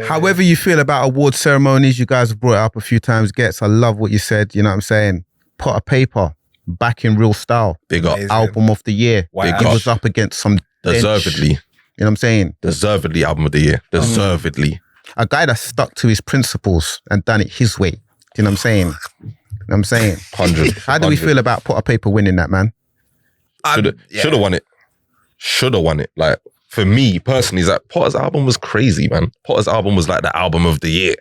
However you feel about award ceremonies, you guys have brought it up a few times. Gets, I love what you said. You know what I'm saying? Pot of paper, back in real style. Big up. Album of the year. Wow. He was up against some deservedly. You know what I'm saying? Deservedly album of the year. Deservedly. A guy that stuck to his principles and done it his way. Do you know what I'm saying? You know what I'm saying? 100. How do we feel about Pot of Paper winning that, man? Should have won it. Should have won it. Like, for me personally, like, Potter's album was crazy, man. Potter's album was like the album of the year.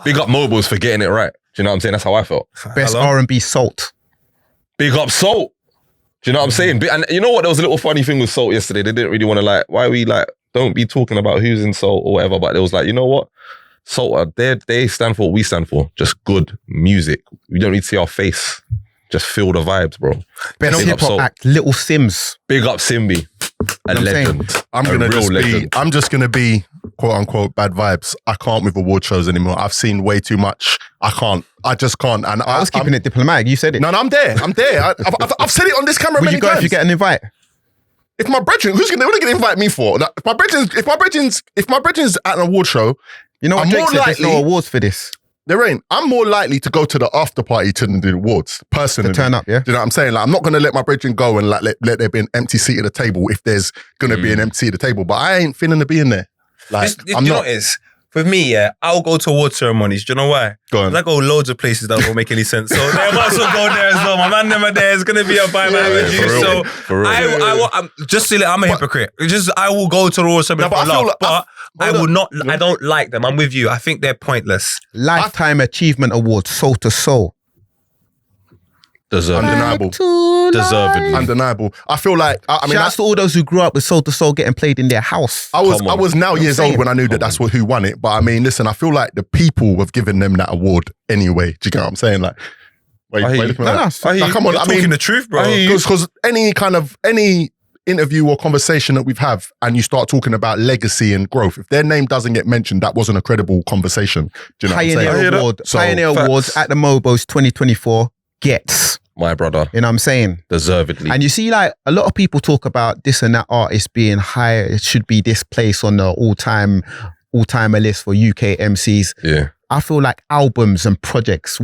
Big up Mobiles for getting it right. Do you know what I'm saying? That's how I felt. Best R&B Salt. Big up Salt. Do you know what I'm saying? And you know what? There was a little funny thing with Salt yesterday. They didn't really want to, like, why we, like, don't be talking about who's in Salt or whatever. But it was like, you know what? Salt, they stand for what we stand for. Just good music. We don't need to see our face. Just feel the vibes, bro. Best hip hop act, Little Sims. Big up Simbi. A legend. I'm just gonna be quote unquote bad vibes. I can't with award shows anymore. I've seen way too much. I just can't. And I was keeping it diplomatic. You said it. No, I'm there. I've said it on this camera. Would you go if you get an invite? If my brethren, what are they gonna invite me for? Like, if my brethren's at an award show, you know what, Drake said, there's no awards for this. There ain't. I'm more likely to go to the after party to the awards, personally. To turn up, yeah? Do you know what I'm saying? Like, I'm not going to let my brethren go and, like, let there be an empty seat at the table if there's going to be an empty seat at the table. But I ain't feeling to be in there. Like, I'm not. You know what it is? For me, yeah, I'll go to award ceremonies. Do you know why? Go on. I go loads of places that don't make any sense. So they might as well go there as well. My man never there. It's going to be a vibe with you. So I'm just silly. I'm a hypocrite. I will go to the award ceremony for love. But I will not. I don't like them. I'm with you. I think they're pointless. Lifetime Achievement Award, Soul to Soul. Undeniable. Undeniable. I feel like, I mean, shouts to all those who grew up with Soul to Soul getting played in their house. I was now years old when I knew that's who won it. But I mean, listen, I feel like the people have given them that award anyway. Do you get what I'm saying? Like, come on. You're talking the truth, bro. Because any interview or conversation that we've had and you start talking about legacy and growth, if their name doesn't get mentioned, that wasn't a credible conversation. Do you know Pioneer what I'm saying? Award, Pioneer Awards at the Mobos 2024 gets. My brother. You know what I'm saying? Deservedly. And you see, like, a lot of people talk about this and that artist being high. It should be this place on the all-timer list for UK MCs. Yeah. I feel like albums and projects,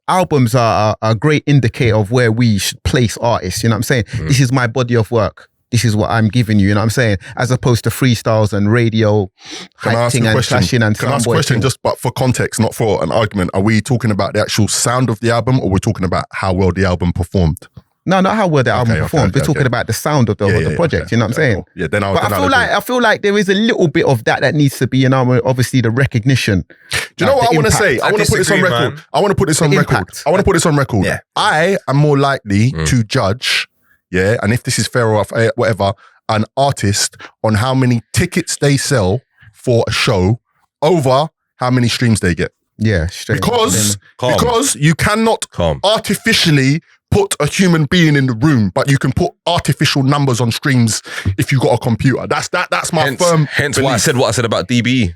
albums are a great indicator of where we should place artists. You know what I'm saying? This is my body of work. This is what I'm giving you. You know what I'm saying? As opposed to freestyles and radio hyping and clashing and Can I ask a question just but for context, not for an argument? Are we talking about the actual sound of the album or we're talking about how well the album performed? No, not how well the album performed. We're talking about the sound of the project. You know what I'm saying? Cool. Yeah, then I feel like there is a little bit of that needs to be, you know, obviously the recognition. Do you know what I want to say? I want to put this on record. I want to put this on record. Yeah. I am more likely to judge, and if this is fair or whatever, an artist on how many tickets they sell for a show over how many streams they get. Yeah, straight. Because you cannot artificially put a human being in the room, but you can put artificial numbers on streams if you got a computer. That's my firm. Hence belief. why I said what I said about DB.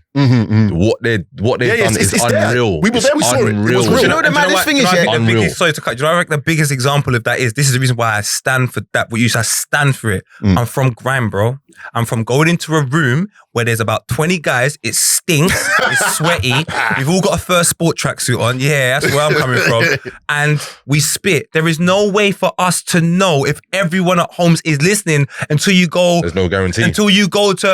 What they've done is unreal. We were there, we saw it. It was real. You know the maddest thing is, unreal. Sorry to cut. Do you know I reckon the biggest example of that is, this is the reason why I stand for that. What you say, I stand for it. I'm from grime, bro. I'm from going into a room where there's about 20 guys. It stinks. It's sweaty. We've all got a first sport tracksuit on. Yeah, that's where I'm coming from. And we spit. There is no way for us to know if everyone at home is listening until you go. There's no guarantee. Until you go to,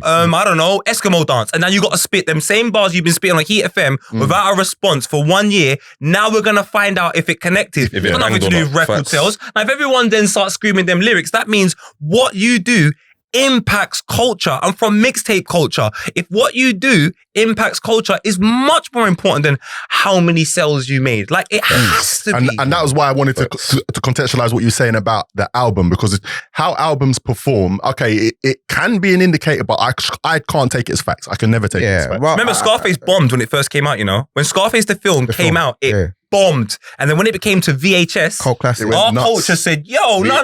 I don't know, Eskimo dance. And now you got to spit them same bars you've been spitting on Heat FM without a response for 1 year. Now we're going to find out if it connected. It's got nothing to do with record sales. Now, if everyone then starts screaming them lyrics, that means what you do impacts culture. I'm from mixtape culture. If what you do impacts culture is much more important than how many sales you made. Like, it has to be. And that was why I wanted to contextualize what you're saying about the album, because how albums perform, okay, it can be an indicator, but I can't take it as facts. I can never take it as facts. Well, remember Scarface bombed when it first came out, you know? When Scarface the film came out, it bombed. And then when it became to VHS, cult classic, our culture said, yo, no,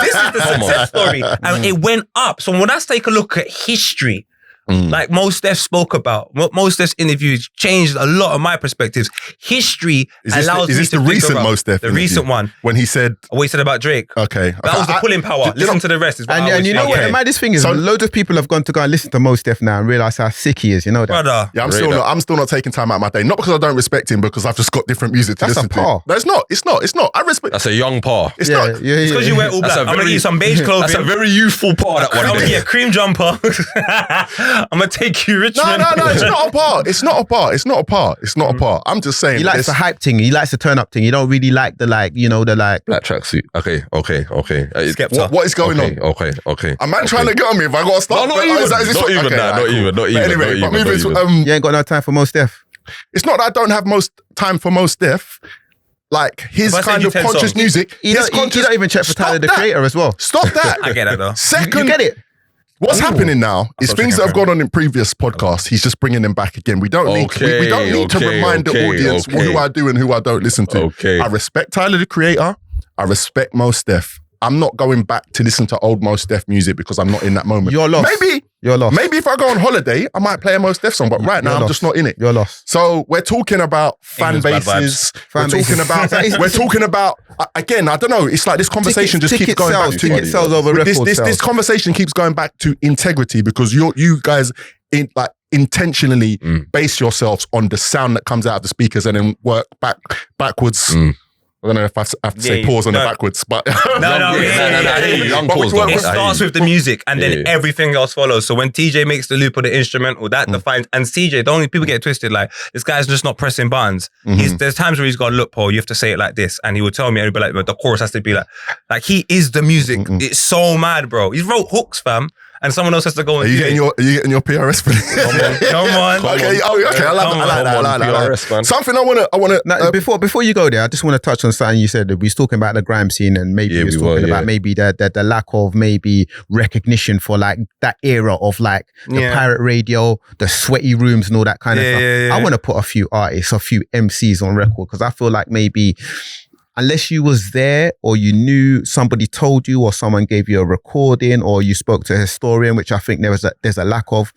this is the success story. And it went up. So when I take a look at history, like Mos Def spoke about, what Mos Def's interviews changed a lot of my perspectives. History allows me to think about. Is this the recent Mos Def? The recent one. When he said... What he said about Drake. Okay. That was the pulling power. Listen to the rest. Is what and you know what the maddest thing is? So, loads of people have gone to go and listen to Mos Def now and realise how sick he is, you know that? Brother. Yeah, I'm still not taking time out of my day. Not because I don't respect him, because I've just got different music to listen to. No, it's not. It's not. I respect... That's a young par. It's not. It's because you wear all black. I'm going to give you some beige clothing. That's a very youthful par, that one. I'm going to get a cream jumper. I'm going to take you Richmond. No, it's not a part. It's not a part. I'm just saying. He likes the hype thing. He likes the turn up thing. You don't really like the black tracksuit. Okay. Skepta. What is going on? Okay. I'm not trying to get on me if I got to start. Not even that. Anyway, but moving to you ain't got no time for Mos Def. It's not that I don't have most time for Mos Def. Like his kind of conscious music. You don't even check for Tyler the Creator as well. Stop that. I get that though. Second, you get it. What's happening now is things that have gone on in previous podcasts. He's just bringing them back again. We don't need to remind the audience who I do and who I don't listen to. I respect Tyler the Creator. I respect Mos Def. I'm not going back to listen to old Mos Def music because I'm not in that moment. You're lost. You're lost. Maybe if I go on holiday, I might play a Mos Def song, but right now I'm just not in it. You're lost. So we're talking about fan bases. We're talking about again, I don't know. It's like this conversation just keeps going back to ticket sales over record sales. This conversation keeps going back to integrity because you guys intentionally base yourselves on the sound that comes out of the speakers and then work backwards. I don't know if I have to say pause on the backwards, but... No. It starts with the music and then everything else follows. So when TJ makes the loop or the instrumental, that defines... And TJ, the only people get twisted, like, this guy's just not pressing buttons. There's times where he's got, look, Paul, you have to say it like this. And he would tell me, and he'd be like, the chorus has to be like he is the music. It's so mad, bro. He wrote hooks, fam. and someone else has to go and Are you getting your PRS for this? Come on. Okay, I like that. PRS, man. Something I wanna. Now, before you go there, I just want to touch on something you said. That we was talking about the grime scene, and maybe you was talking about maybe the lack of maybe recognition for like that era of like the pirate radio, the sweaty rooms, and all that kind of stuff. I want to put a few artists, a few MCs on record, because I feel like maybe unless you was there or you knew somebody told you or someone gave you a recording or you spoke to a historian, which I think there's a lack of.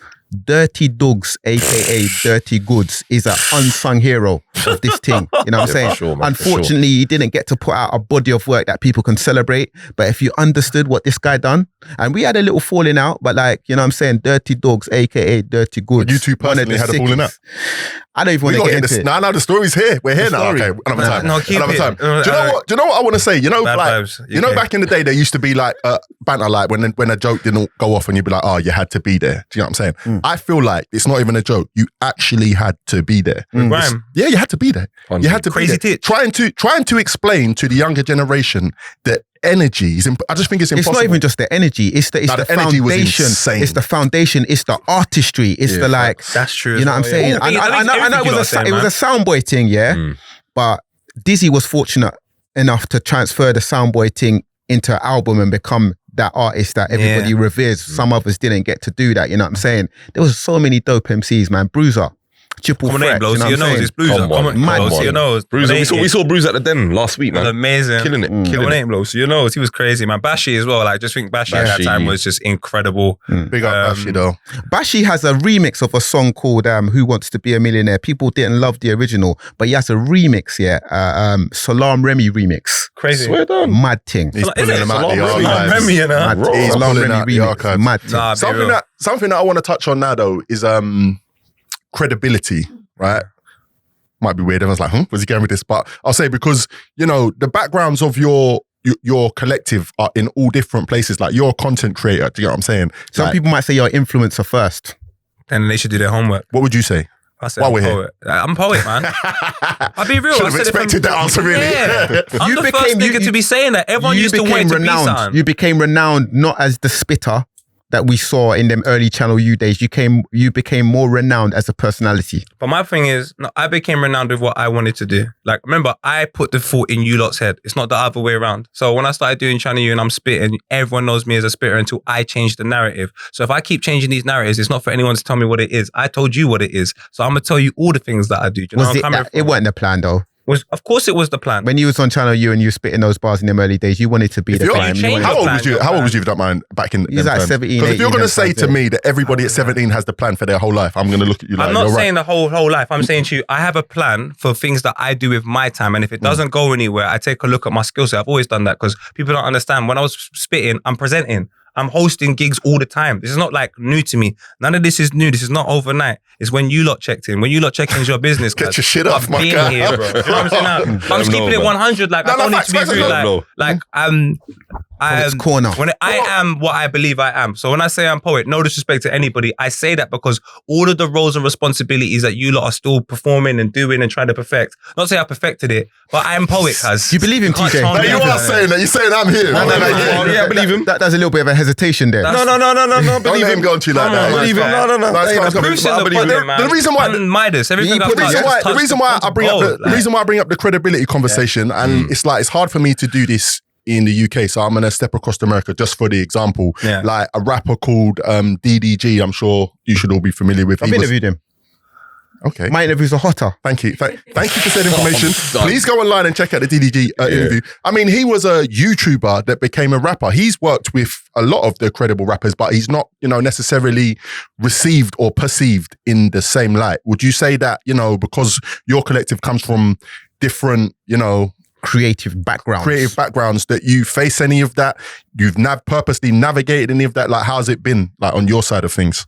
Dirty Dogs, aka Dirty Goods, is an unsung hero of this thing. You know what I'm saying? Sure, man, unfortunately, he didn't get to put out a body of work that people can celebrate. But if you understood what this guy done, and we had a little falling out, but like, you know what I'm saying? Dirty Dogs, aka Dirty Goods. You two personally had a falling out? I don't even want to get into it. No, the story's here. We're here now. Okay, another time. No, keep another it. time. Do you know what I want to say? You know, Bad like, vibes. you know, back in the day, there used to be like banter, like when a joke didn't go off and you'd be like, oh, you had to be there. Do you know what I'm saying? I feel like it's not even a joke. You actually had to be there. Grime. Yeah, you had to be there. You had to Crazy be there. titch. Trying to explain to the younger generation that energy is. I just think it's impossible. It's not even just the energy. It's the energy was foundation. insane. It's the foundation. It's the artistry. It's the like. That's true. You know what I'm saying? Yeah. I know it was a soundboy thing, yeah. But Dizzy was fortunate enough to transfer the soundboy thing into an album and become that artist that everybody reveres. Some others didn't get to do that. You know what I'm saying? There was so many dope MCs, man. Bruiser. Triple Come on, threat, blows you know to your what I'm nose. saying? It's Bruiser. Come on, blows to your nose. Bruiser. We saw Bruiser at the Den last week, man. Amazing. Killing it. Come on, blows to your nose. He was crazy, man. Bashi as well. Like, just think Bashi at that time was just incredible. Big up Bashi though. Bashi has a remix of a song called Who Wants to Be a Millionaire. People didn't love the original, but he has a remix here. Salam Remy remix. Crazy. Swear down. Mad thing. He's pulling them out the Salam archives. Remy, you know? Mad thing. He's Salam pulling Remy out the remix. archives. Mad thing. Nah, Something that I want to touch on now though is credibility, right? Might be weird. Everyone's like, where's he going with this? But I'll say because, you know, the backgrounds of your collective are in all different places. Like you're a content creator. Do you know what I'm saying? Some people might say you're an influencer first. Then they should do their homework. What would you say? I said While I'm we're a poet. I'm a poet, man. I'll be real. Should I have said it from- expected that answer, really. Yeah. I'm the first nigga to be saying that. Everyone used to want to be something. You became renowned not as the spitter that we saw in them early Channel U days. You became more renowned as a personality. But my thing is, no, I became renowned with what I wanted to do. Like, remember, I put the thought in you lot's head. It's not the other way around. So when I started doing Channel U and I'm spitting, everyone knows me as a spitter until I change the narrative. So if I keep changing these narratives, it's not for anyone to tell me what it is. I told you what it is. So I'm going to tell you all the things that I do. Do you know where I'm coming from? It wasn't the plan though. Of course it was the plan. When you was on Channel U and you were spitting those bars in them early days, you wanted to be the crime. How old was you? How old was you, if you don't mind, back in? He was like 17, Because if you're 18, going to say to me that everybody at 17 has the plan for their whole life, I'm going to look at you like, I'm not you're saying right. the whole life. I'm saying to you, I have a plan for things that I do with my time. And if it doesn't go anywhere, I take a look at my skill set. I've always done that because people don't understand. When I was spitting, I'm presenting. I'm hosting gigs all the time. This is not like new to me. None of this is new. This is not overnight. It's when you lot checked in. When you lot check in, is your business. Get your shit off, I've my been guy. here, bro. You know what I'm saying? Now, I'm just keeping it 100. Like, I don't need to be rude. It's corner. When I am what I believe I am. So when I say I'm poet, no disrespect to anybody, I say that because all of the roles and responsibilities that you lot are still performing and doing and trying to perfect. Not say I perfected it, but I am poet, cuz. You believe him, TJ? No, you are saying that. You're saying I'm here. Yeah, I believe him. There's a little bit of a hesitation there. No. Don't let him go to you like that. Believe him. No. The reason why Midas, everything the reason why I bring up the credibility conversation, and it's like it's hard for me to do this in the UK, so I'm gonna step across to America just for the example. Yeah. Like a rapper called DDG, I'm sure you should all be familiar with. I've interviewed him. Okay. My interviews are hotter. Thank you. Thank you for said information. Please go online and check out the DDG interview. I mean, he was a YouTuber that became a rapper. He's worked with a lot of the credible rappers, but he's not, necessarily received or perceived in the same light. Would you say that, because your collective comes from different, creative backgrounds, that you face any of that? You've purposely navigated any of that? Like, how's it been, like, on your side of things?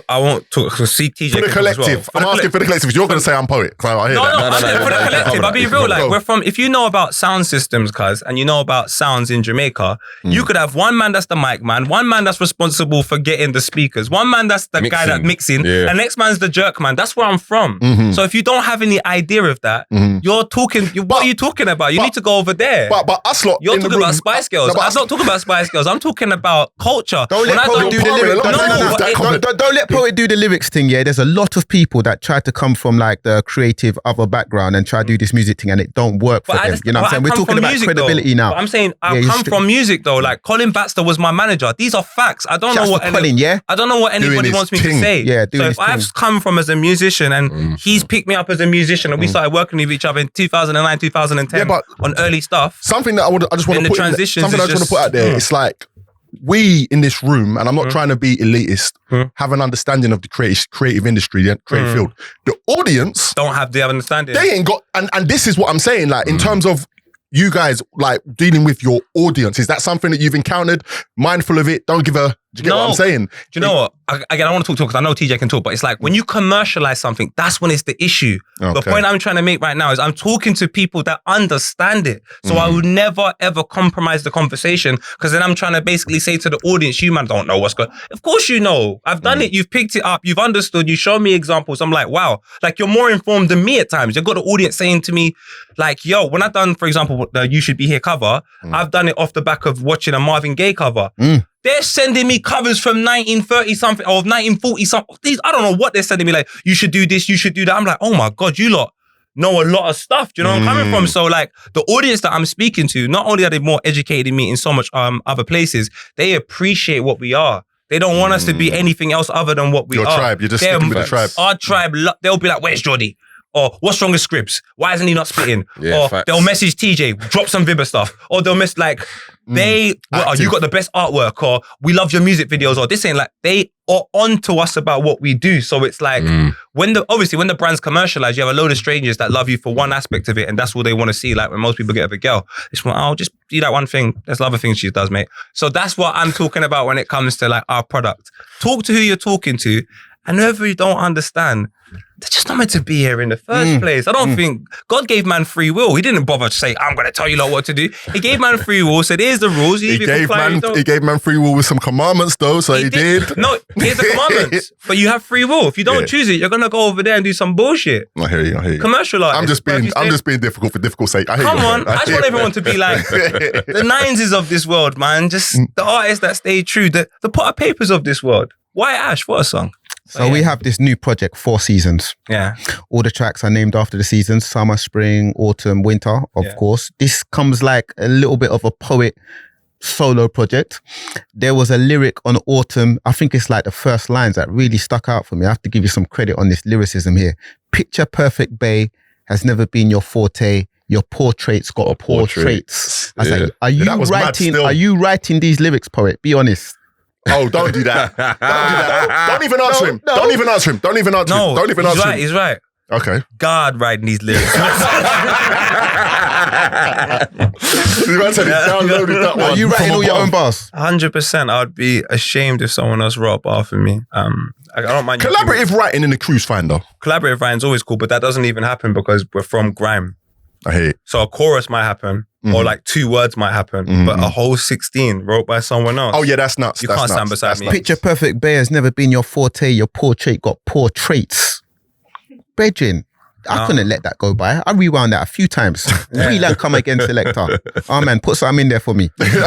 I won't talk to see TJ. For the collective. I'm asking for the collective. You're going to say I'm poet. So I hear that. For the collective. I'll be real. Like, we're from, if you know about sound systems, cuz, and you know about sounds in Jamaica, you could have one man that's the mic man, one man that's responsible for getting the speakers, one man that's the guy that's mixing, and next man's the jerk man. That's where I'm from. So if you don't have any idea of that, you're talking, what are you talking about? You need to go over there. But us lot You're talking about Spice Girls. I'm not talking about Spice Girls. I'm talking about culture. Don't let Poet do the lyrics. Don't let Poet do the lyrics thing, yeah. There's a lot of people that try to come from like the creative other background and try to do this music thing and it don't work for them. You know what I'm saying? We're talking about credibility now. But I'm saying I come from music though. Like Colin Baxter was my manager. These are facts. I don't know what I don't know what anybody wants me to say. Yeah, so if I've come from as a musician and he's picked me up as a musician and we started working with each other in 2009, 2010 on early stuff. Something that I just want to put out there. It's like, we in this room, and I'm not trying to be elitist, have an understanding of the creative industry, the creative field. The audience don't have the understanding. They ain't got, and this is what I'm saying, like in terms of you guys like dealing with your audience, is that something that you've encountered? Mindful of it, don't give a, do you get what I'm saying? Do you know what? Again, I want to talk because I know TJ can talk, but it's like when you commercialize something, that's when it's the issue. The point I'm trying to make right now is I'm talking to people that understand it. So I would never ever compromise the conversation because then I'm trying to basically say to the audience, you man don't know what's going on. Of course you know. I've done it. You've picked it up. You've understood. You show me examples. I'm like, wow. Like you're more informed than me at times. You've got the audience saying to me like, yo, when I've done, for example, the You Should Be Here cover, I've done it off the back of watching a Marvin Gaye cover. They're sending me covers from 1930 something or 1940 something. These, I don't know what they're sending me. Like, you should do this, you should do that. I'm like, oh my God, you lot know a lot of stuff. Do you know where I'm coming from? So like the audience that I'm speaking to, not only are they more educated than me in so much other places, they appreciate what we are. They don't want us to be anything else other than what we are. Your tribe, you're just sticking with the tribe. Our tribe, they'll be like, where's Jordy? Or what's wrong with Scripps? Why isn't he not spitting? Yeah, or facts. they'll message TJ, drop some Vibbar stuff. Or they'll miss like, you got the best artwork, or we love your music videos, or this ain't like, they are on to us about what we do. So it's like, when the brand's commercialized, you have a load of strangers that love you for one aspect of it, and that's all they want to see. Like when most people get of a girl, it's like, oh, just do that one thing. There's other things she does, mate. So that's what I'm talking about when it comes to like our product. Talk to who you're talking to, and whoever you don't understand, they're just not meant to be here in the first place. I don't think God gave man free will. He didn't bother to say, I'm going to tell you lot what to do. He gave man free will, said, here's the rules. He gave man free will with some commandments though, so he did. No, here's the commandments. But you have free will. If you don't choose it, you're going to go over there and do some bullshit. I hear you. Commercial artists. I'm just being difficult for difficult sake. I hear Come on. I just want everyone to be like the Nines of this world, man. Just the artists that stay true. The Potter Papers of this world. Why Ash? What a song. So we have this new project, 4 seasons. Yeah. All the tracks are named after the seasons: summer, spring, autumn, winter, of course. This comes like a little bit of a Poet solo project. There was a lyric on autumn. I think it's like the first lines that really stuck out for me. I have to give you some credit on this lyricism here. Picture perfect bae has never been your forte. Your portraits got poor traits. I was like, are you writing these lyrics, Poet? Be honest. Oh, don't do that. Don't even answer him. Don't even answer him. Don't even answer him. Don't even answer him. He's right. Okay. God writing these lyrics. Are you writing all your own bars? 100%. I'd be ashamed if someone else wrote a bar for me. I don't mind. Collaborative writing in the cruise finder. Collaborative writing's always cool, but that doesn't even happen because we're from grime. I hate it. So a chorus might happen, or like 2 words might happen, but a whole 16 wrote by someone else. Oh yeah, that's nuts. You can't stand beside me. Picture perfect bae has never been your forte. Your portrait got poor traits. Brethren, I couldn't let that go by. I rewound that a few times. Reland come again, selector. Oh man, put something in there for me. He's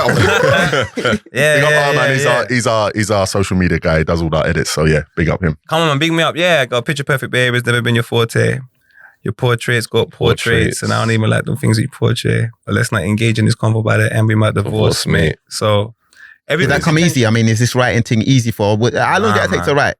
our social media guy. He does all that edits. So yeah, big up him. Come on, man, big me up. Yeah, got picture perfect babe has never been your forte. Your portraits got poor traits, and I don't even like the things you portray. But let's not engage in this convo by the end. We might divorce, mate. So, did that come easy? I mean, is this writing thing easy for? How long did that take to write?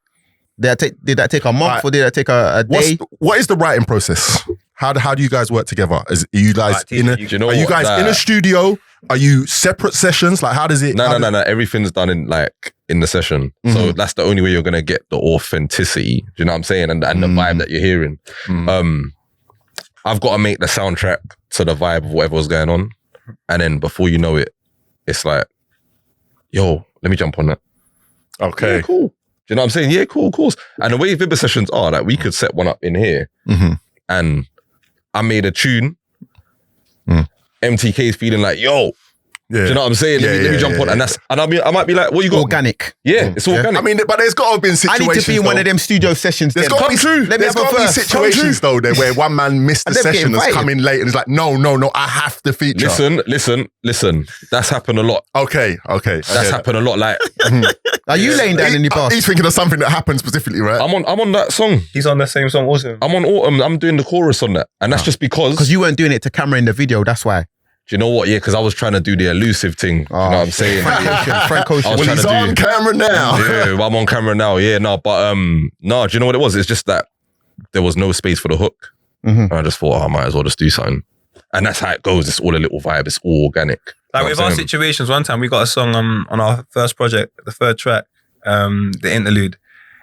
Did that take a month or did that take a day? What is the writing process? How do you guys work together? Are you guys in a studio? Are you separate sessions? Like, how does it? No. Everything's done in the session. So that's the only way you're gonna get the authenticity. Do you know what I'm saying? And the vibe that you're hearing. I've got to make the soundtrack to the vibe of whatever's going on, and then before you know it, it's like, yo, let me jump on that. Okay, yeah, cool. you know what I'm saying? Yeah, cool, of course. And the way Vibbar sessions are, like we could set one up in here and I made a tune. MTK's feeling like, yo, do you know what I'm saying? Let me jump on. And I might be like, what you got? Organic. Yeah, it's organic. I mean, but there's got to have been I situations. need to be in one of them studio sessions. There's got to be true. There's got to be situations though there where one man missed the And they're session getting has come in late and it's like, no, I have to feature. Listen. That's happened a lot. Okay. That's happened a lot. Like, Are you laying down in your bars? He's thinking of something that happened specifically, right? I'm on that song. He's on the same song also. I'm on Autumn. I'm doing the chorus on that, and that's just because you weren't doing it to camera in the video. That's why. Do you know what? Yeah, because I was trying to do the elusive thing. You know what I'm saying? Frank Ocean. I was trying He's to do. on camera now. Yeah, I'm on camera now. Yeah, no, but no. Do you know what it was? It's just that there was no space for the hook, and I just thought, I might as well just do something. And that's how it goes. It's all a little vibe. It's all organic. Like with our situations, one time we got a song on our first project, the third track, the interlude,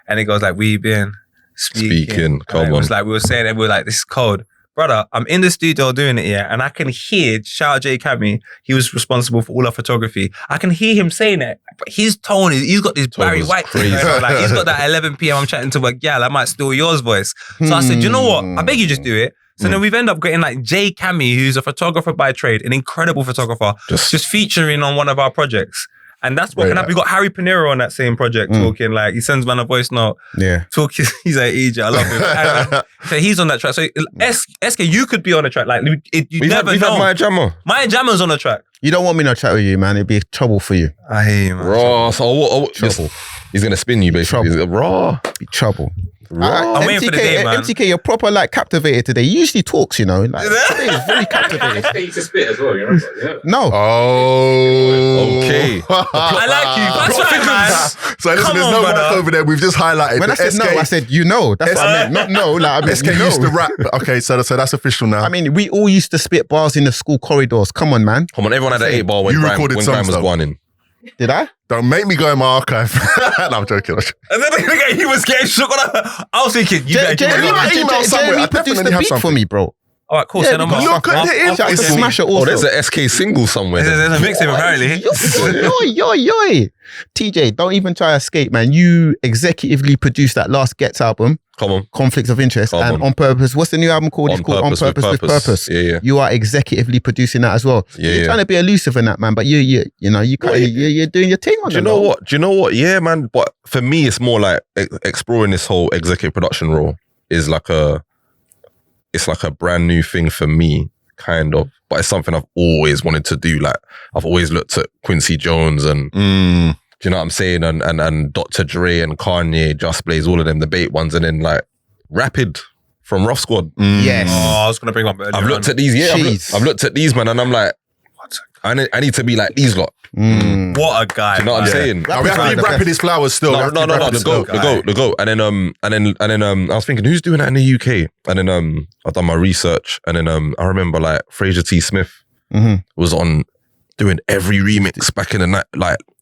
and it goes like, "We been speaking." Come on. It was like we were saying, and we were like, "This is cold." Brother, I'm in the studio doing it, yeah, and I can hear, shout out Jay Cammy, he was responsible for all our photography. I can hear him saying it, but his tone is, he's got this Barry White thing, right? Like he's got that 11 p.m. I'm chatting to a gal, I might steal yours voice. So I said, you know what? I beg you just do it. So then we've ended up getting like Jay Cammy, who's a photographer by trade, an incredible photographer, just featuring on one of our projects. And that's what can happen. We got Harry Pinero on that same project talking, like, he sends man a voice note. Yeah. Talking, he's like, EJ, I love him. So he's on that track. So SK, you could be on the track. Like, you never know. Maya Jammer. Maya Jammer's on the track. You don't want me to chat with you, man. It'd be trouble for you. I hear you, man. Raw. So Trouble. He's going to spin you, basically. Trouble. Raw. Be trouble. I'm waiting for the day, man. MTK, you're proper like captivated today. He usually talks, you know. Like, today is very captivated. He used to spit as well, you know? Yeah. No. Oh. Okay. I like you. That's right, man. So listen, Come there's on, no brother. mic over there. We've just highlighted. When I said SK, no, I said you know. That's what I meant. Not no. Like I mean, SK you know. used to rap. Okay, so that's official now. I mean, we all used to spit bars in the school corridors. Come on, man. Come on, everyone had an 8 ball when You Grime recorded was songs, though. going in. Did I? Don't make me go in my archive. No, I'm joking. And then he was getting shook on that. I was thinking, you better give me Jeremy- that. email somewhere. I Jeremy produced definitely the have beat for something. me, bro. All right, cool. Yeah, Send them because off. look at it. Shout out to It's- Smasher also. Oh, there's a SK single somewhere. There's a mixtape apparently. Yo. TJ, don't even try to escape, man. You executively produced that last Gets album, Come on. Conflicts of Interest, Come and on. On Purpose. What's the new album called? It's called On Purpose with Purpose. Yeah. You are executively producing that as well. Yeah, You're trying to be elusive in that, man, but you're doing your thing on Do you know what? Do you know what? Yeah, man. But for me, it's more like exploring this whole executive production role is like it's like a brand new thing for me, kind of. But it's something I've always wanted to do. Like I've always looked at Quincy Jones and do you know what I'm saying? And Dr. Dre and Kanye, Just Blaze, all of them, the bait ones, and then like Rapid from Rough Squad. Yes. Oh, I was gonna bring up earlier. I've looked at these, I've looked at these, man, and I'm like, I need to be like these lot. What a guy. Do you know what I'm saying? We have to be rapping his flowers still. No, the go. And then I was thinking, who's doing that in the UK? And then I've done my research, and then I remember like Fraser T. Smith was on doing every remix back in the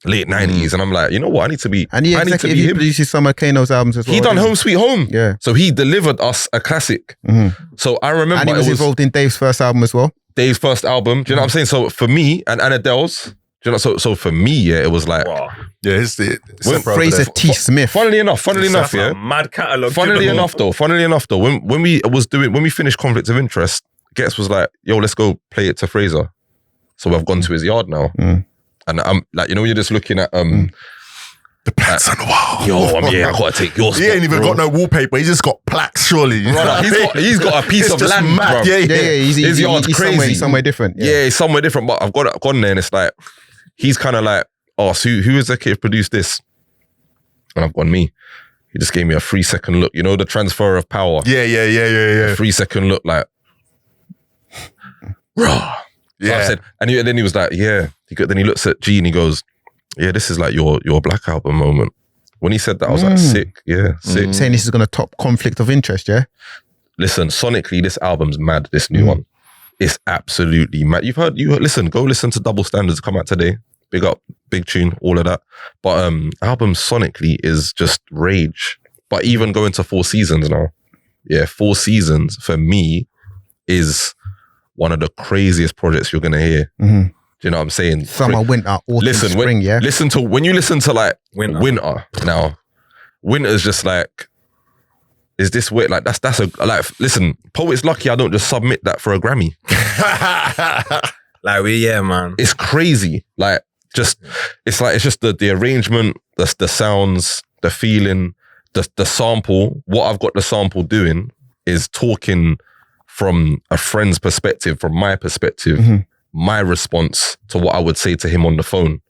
late 90s, and I'm like, you know what? I need to be. And he I need to be executively him. produces some of Kano's albums as well. He done Home Sweet Home. Yeah. So he delivered us a classic. So I remember And he was it was involved in Dave's first album as well. Dave's first album. Do you know what I'm saying? So for me and Adele's, do you know? So for me, yeah, it was like. Wow. Yeah, it's Fraser T. Smith. Funnily enough, That's yeah. a mad catalogue. Funnily enough, though, when we finished Conflict of Interest, Gets was like, "Yo, let's go play it to Fraser." So I've gone to his yard now, and I'm like, you know, you're just looking at the plaques on the wall. Yo, I gotta take your spot. He ain't even bro. got no wallpaper. He just got plaques, surely. Brother, he's got a piece It's of just land, mad. bro. Yeah. His yard's crazy. Somewhere different. Yeah, it's somewhere different. But I've gone there, and it's like he's kind of like, oh, so who executive produced this? And I've gone me. He just gave me a 3-second look. You know the transfer of power. Yeah. 3-second look, like, raw. So I said, and then he was like, yeah. Then he looks at G and he goes, yeah, this is like your Black Album moment. When he said that, I was like, sick. Yeah, sick. Saying this is going to top Conflict of Interest, yeah? Listen, sonically, this album's mad, this new one. It's absolutely mad. Listen, go listen to Double Standards come out today. Big up, big tune, all of that. But album sonically is just rage. But even going to 4 Seasons now. Yeah, 4 Seasons for me is one of the craziest projects you're gonna hear. Do you know what I'm saying? Summer, winter, autumn, spring, yeah? When you listen to like Winter now, Winter's just like, is this way? Like that's a like. Listen, Poet's lucky I don't just submit that for a Grammy. Like man. It's crazy. Like it's just the arrangement, the sounds, the feeling, the sample. What I've got the sample doing is talking from a friend's perspective, from my perspective, my response to what I would say to him on the phone.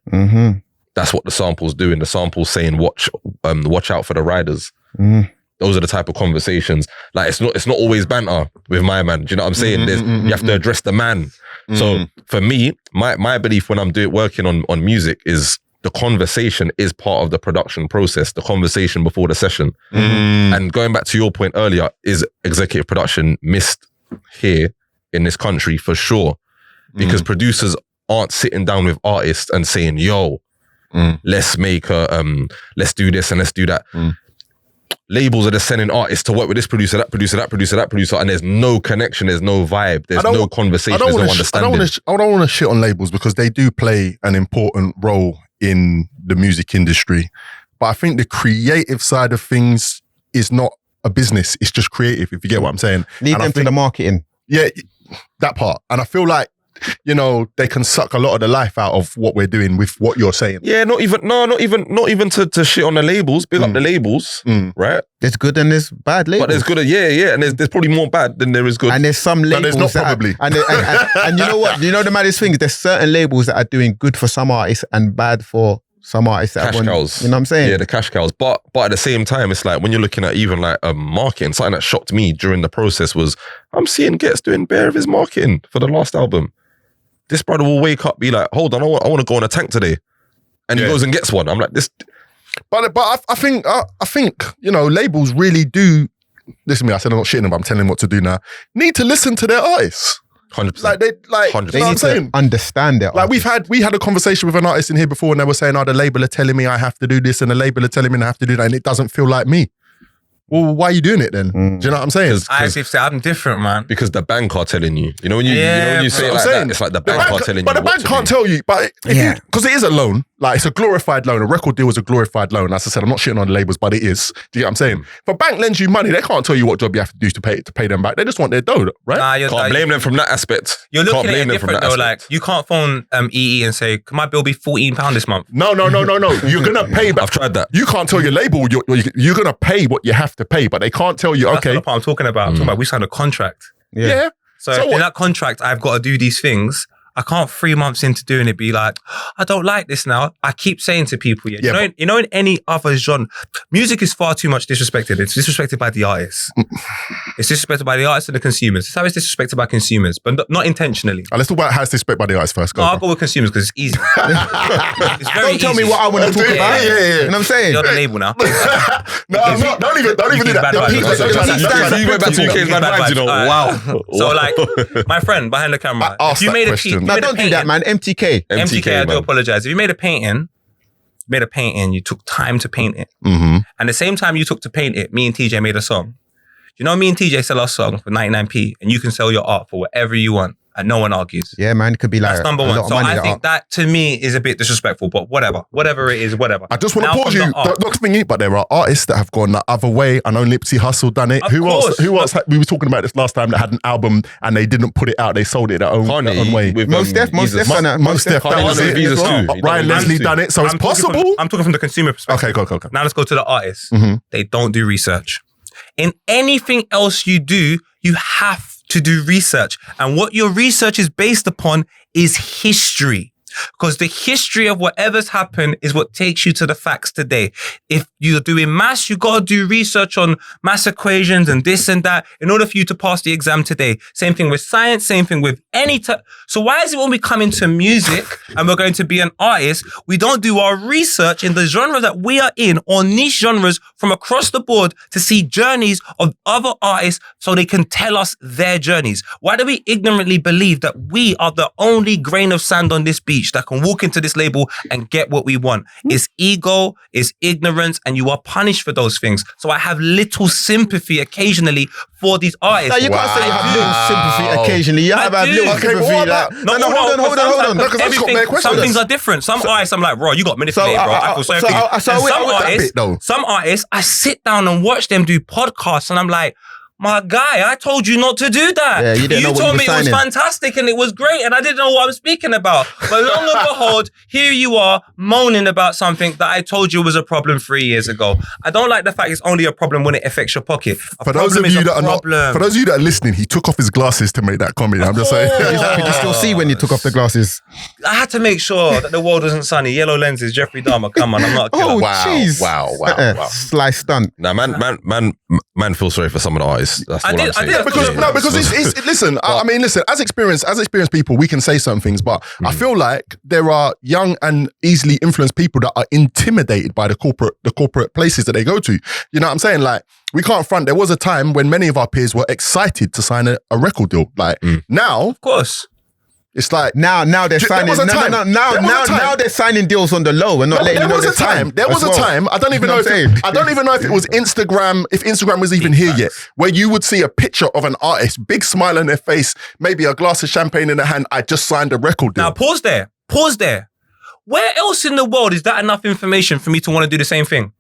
That's what the sample's doing. The sample's saying, watch out for the riders. Those are the type of conversations. Like it's not always banter with my man. Do you know what I'm saying? You have to address the man. So for me, my belief when I'm working on music is the conversation is part of the production process. The conversation before the session. And going back to your point earlier, is executive production missed here in this country for sure? Because producers aren't sitting down with artists and saying, "Yo, let's make let's do this and let's do that." Labels are just sending artists to work with this producer, that producer, that producer, that producer, and there's no connection, there's no vibe, there's no conversation, there's no understanding. I don't want to shit on labels because they do play an important role in the music industry. But I think the creative side of things is not a business, it's just creative, if you get what I'm saying. Leave them to the marketing. Yeah, that part. And I feel like, you know, they can suck a lot of the life out of what we're doing with what you're saying. Yeah, not even to shit on the labels, big up the labels, right? There's good and there's bad labels. But there's good, and there's probably more bad than there is good. And there's some labels there's not probably. and you know what? You know the maddest thing is there's certain labels that are doing good for some artists and bad for some artists. Cash cows. You know what I'm saying? Yeah, the cash cows. But at the same time, it's like when you're looking at even like marketing, something that shocked me during the process was I'm seeing Gets doing bare of his marketing for the last album. This brother will wake up, be like, hold on, I want to go on a tank today. And he goes and gets one. I'm like, this. But I think, you know, labels really do, listen to me, I said I'm not shitting them, but I'm telling them what to do now, need to listen to their artists. 100%. Like, they 100%. They need to understand it. Like we had a conversation with an artist in here before and they were saying, the label are telling me I have to do this and the label are telling me I have to do that and it doesn't feel like me. Well, why are you doing it then? Do you know what I'm saying? I actually say I'm different, man. Because the bank are telling you. You know when you say it like that, it's like the bank are telling you. But the bank can't tell you. But because it is a loan, like it's a glorified loan. A record deal is a glorified loan. As I said, I'm not shitting on the labels, but it is. Do you get what I'm saying? If a bank lends you money, they can't tell you what job you have to do to pay them back. They just want their dough, right? Nah, can't blame them from that aspect. You're looking at it different though. Like you can't phone EE and say, "Can my bill be £14 this month?" No. You're gonna pay back. I've tried that. You can't tell your label you're gonna pay what you have to pay, but they can't tell you. That's Okay, not the part I'm talking about. I'm talking about we signed a contract. yeah. So if in that contract, I've got to do these things. I can't 3 months into doing it be like, I don't like this now. I keep saying to people, you know, in any other genre, music is far too much disrespected. It's disrespected by the artists. It's disrespected by the artists and the consumers. It's how it's disrespected by consumers, but not intentionally. Let's talk about how it's disrespected by the artists first. I'll go with consumers because it's easy. It's very Don't tell me what I want to talk about. Yeah. You know what I'm saying? You're the label now. No, I'm not. Don't even do that. You went back to UK's Bad Vibes, you know. Wow. So like, my friend behind the camera, Ask that question. No, don't do that, man. MTK, I do apologize. If you made a painting, you took time to paint it. Mm-hmm. And the same time you took to paint it, me and TJ made a song. You know, me and TJ sell our song for 99p and you can sell your art for whatever you want and no one argues. Yeah, man, it could be like that's number one. So I think that to me is a bit disrespectful, but whatever it is, whatever. I just want to pause you, not thinking, but there are artists that have gone the other way. I know Nipsey Hussle done it. Who else? We were talking about this last time that had an album and they didn't put it out. They sold it their own way. Most Def that was it. Ryan Leslie done it. So it's possible. I'm talking from the consumer perspective. Okay, go. Now let's go to the artists. Mm-hmm. They don't do research. In anything else you do, you have to do research. And what your research is based upon is history. Because the history of whatever's happened is what takes you to the facts today. If you're doing maths, you got to do research on maths equations and this and that in order for you to pass the exam today. Same thing with science, same thing with any type. So why is it when we come into music and we're going to be an artist, we don't do our research in the genre that we are in or niche genres from across the board to see journeys of other artists so they can tell us their journeys? Why do we ignorantly believe that we are the only grain of sand on this beach? reach that can walk into this label and get what we want. It's ego, it's ignorance, and you are punished for those things. So I have little sympathy occasionally for these artists. No, you can't say you have little sympathy occasionally. You have little Okay, but sympathy. what about- Hold on. No, 'cause I just got mad questions. Some things are different. Some artists, I'm like, bro, you got manipulated, bro. I feel sorry for you. And some artists, I sit down and watch them do podcasts, and I'm like, my guy, I told you not to do that. Yeah, you didn't know what told you me were it was signing. fantastic and it was great, and I didn't know what I'm speaking about. But long and behold, here you are moaning about something that I told you was a problem 3 years ago. I don't like the fact it's only a problem when it affects your pocket. For those of you that are listening, he took off his glasses to make that comment. I'm just saying. Could you still see when you took off the glasses? I had to make sure that the world wasn't sunny. Yellow lenses, Jeffrey Dahmer. Come on, I'm not a killer. Oh, Wow, jeez. wow. Sly stunt. Now, man, feel sorry for some of the artists. That's all I'm saying. Because it's listen. I mean, listen. As experienced people, we can say some things, but I feel like there are young and easily influenced people that are intimidated by the corporate places that they go to. You know what I'm saying? Like, we can't front. There was a time when many of our peers were excited to sign a record deal. Like now, Of course. it's like Now they're signing. Now they're signing deals on the low and not letting you know the time. There was a time. I don't even know. I don't even know if it was Instagram. If Instagram was even here yet, where you would see a picture of an artist, big smile on their face, maybe a glass of champagne in their hand. I just signed a record deal. Now pause there. Where else in the world is that enough information for me to want to do the same thing?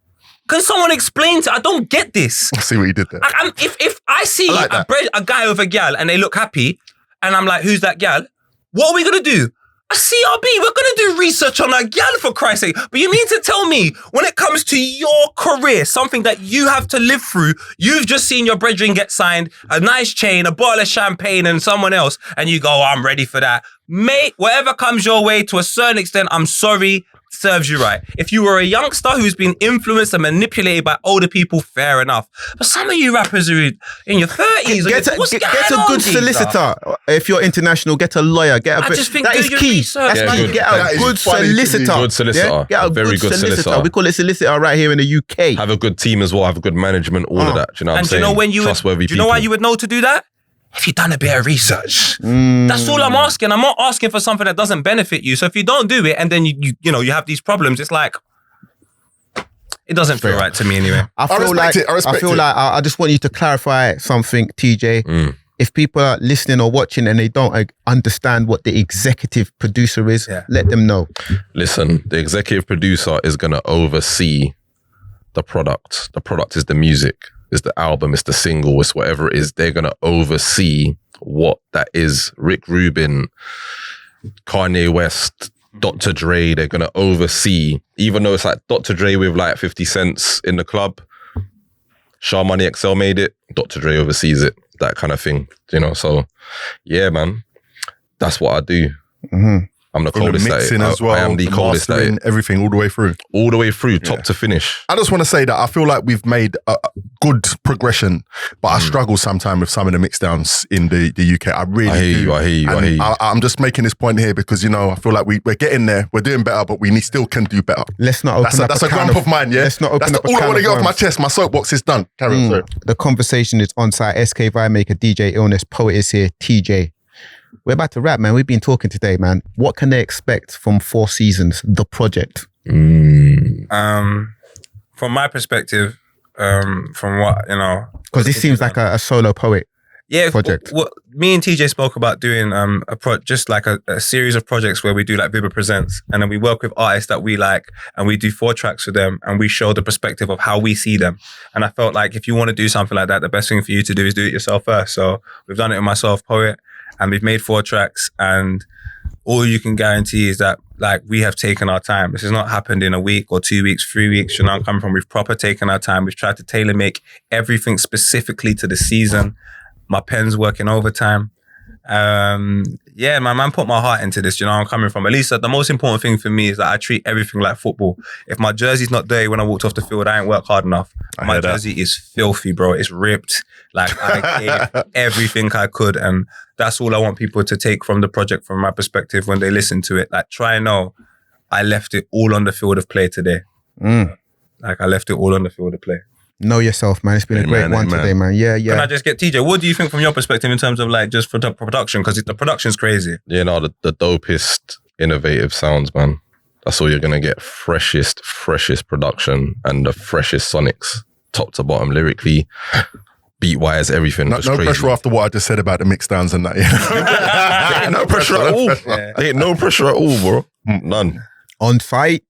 Can someone explain to? I don't get this. I see what you did there. If I see a guy with a gal and they look happy, and I'm like, who's that gal? What are we gonna do? A CRB, we're gonna do research on a gal, for Christ's sake. But you mean to tell me, when it comes to your career, something that you have to live through, you've just seen your brethren get signed, a nice chain, a bottle of champagne, and someone else, and you go, oh, I'm ready for that. Mate, whatever comes your way, to a certain extent, I'm sorry, serves you right. If you were a youngster who's been influenced and manipulated by older people, fair enough. But some of you rappers are in your 30s. Get a good solicitor. If you're international, get a lawyer. That is key. That's why you get a good solicitor. Good solicitor. Get a very good solicitor. We call it solicitor right here in the UK. Have a good team as well. Have a good management. All of that. Do you know what I'm saying? Do you know why you would know to do that? If you've done a bit of research. That's all I'm asking. I'm not asking for something that doesn't benefit you. So if you don't do it and then you have these problems, it's like, it doesn't feel right to me anyway. I just want you to clarify something, TJ. If people are listening or watching and they don't understand what the executive producer is, let them know. Listen, the executive producer is going to oversee the product. The product is the music. It's the album, it's the single, it's whatever it is. They're going to oversee what that is. Rick Rubin, Kanye West, Dr. Dre, they're going to oversee, even though it's like Dr. Dre with like 50 cents in the club, Shaw Money XL made it, Dr. Dre oversees it, that kind of thing, you know? So yeah, man, that's what I do. I'm the coldest at it. I am the coldest at it. Everything all the way through. All the way through, top to finish. I just want to say that I feel like we've made a good progression, but I struggle sometimes with some of the mixdowns in the UK. I really do. I hear you. I'm just making this point here because, I feel like we're getting there. We're doing better, but we still can do better. Let's not open up that's a grump of mine, yeah? Let's not open up all I want to get off my chest. My soapbox is done. Carry on, sorry. The conversation is ONSITE. SK Vibemaker, DJ Illness, Poet is here, TJ. We're about to wrap, man. We've been talking today, man. What can they expect from 4 Seasons, the project? From my perspective, from what, Because this seems like a solo poet project. Me and TJ spoke about doing just like a series of projects where we do like Vibbars Presents, and then we work with artists that we like, and we do 4 tracks with them, and we show the perspective of how we see them. And I felt like if you want to do something like that, the best thing for you to do is do it yourself first. So we've done it with myself, Poet, and we've made 4 tracks, and all you can guarantee is that like we have taken our time. This has not happened in a week or 2 weeks, 3 weeks. You know, I'm coming from, we've proper taken our time. We've tried to tailor make everything specifically to the season. My pen's working overtime. My man put my heart into this. You know, I'm coming from. At least the most important thing for me is that I treat everything like football. If my jersey's not dirty when I walked off the field, I ain't worked hard enough. My jersey is filthy, bro. It's ripped. Like I gave everything I could, and that's all I want people to take from the project, from my perspective, when they listen to it. Like, try and know I left it all on the field of play today. Like, I left it all on the field of play. Know yourself, man. It's been a great one today, man. Yeah. Can I just get TJ? What do you think from your perspective in terms of like just for the production? Because the production's crazy. Yeah, no, the dopest innovative sounds, man. That's all you're gonna get. Freshest production and the freshest sonics, top to bottom, lyrically, beat wise, everything. No pressure after what I just said about the mix downs and that. Ain't no pressure at all. Ain't no pressure at all, bro. None. ONSITE.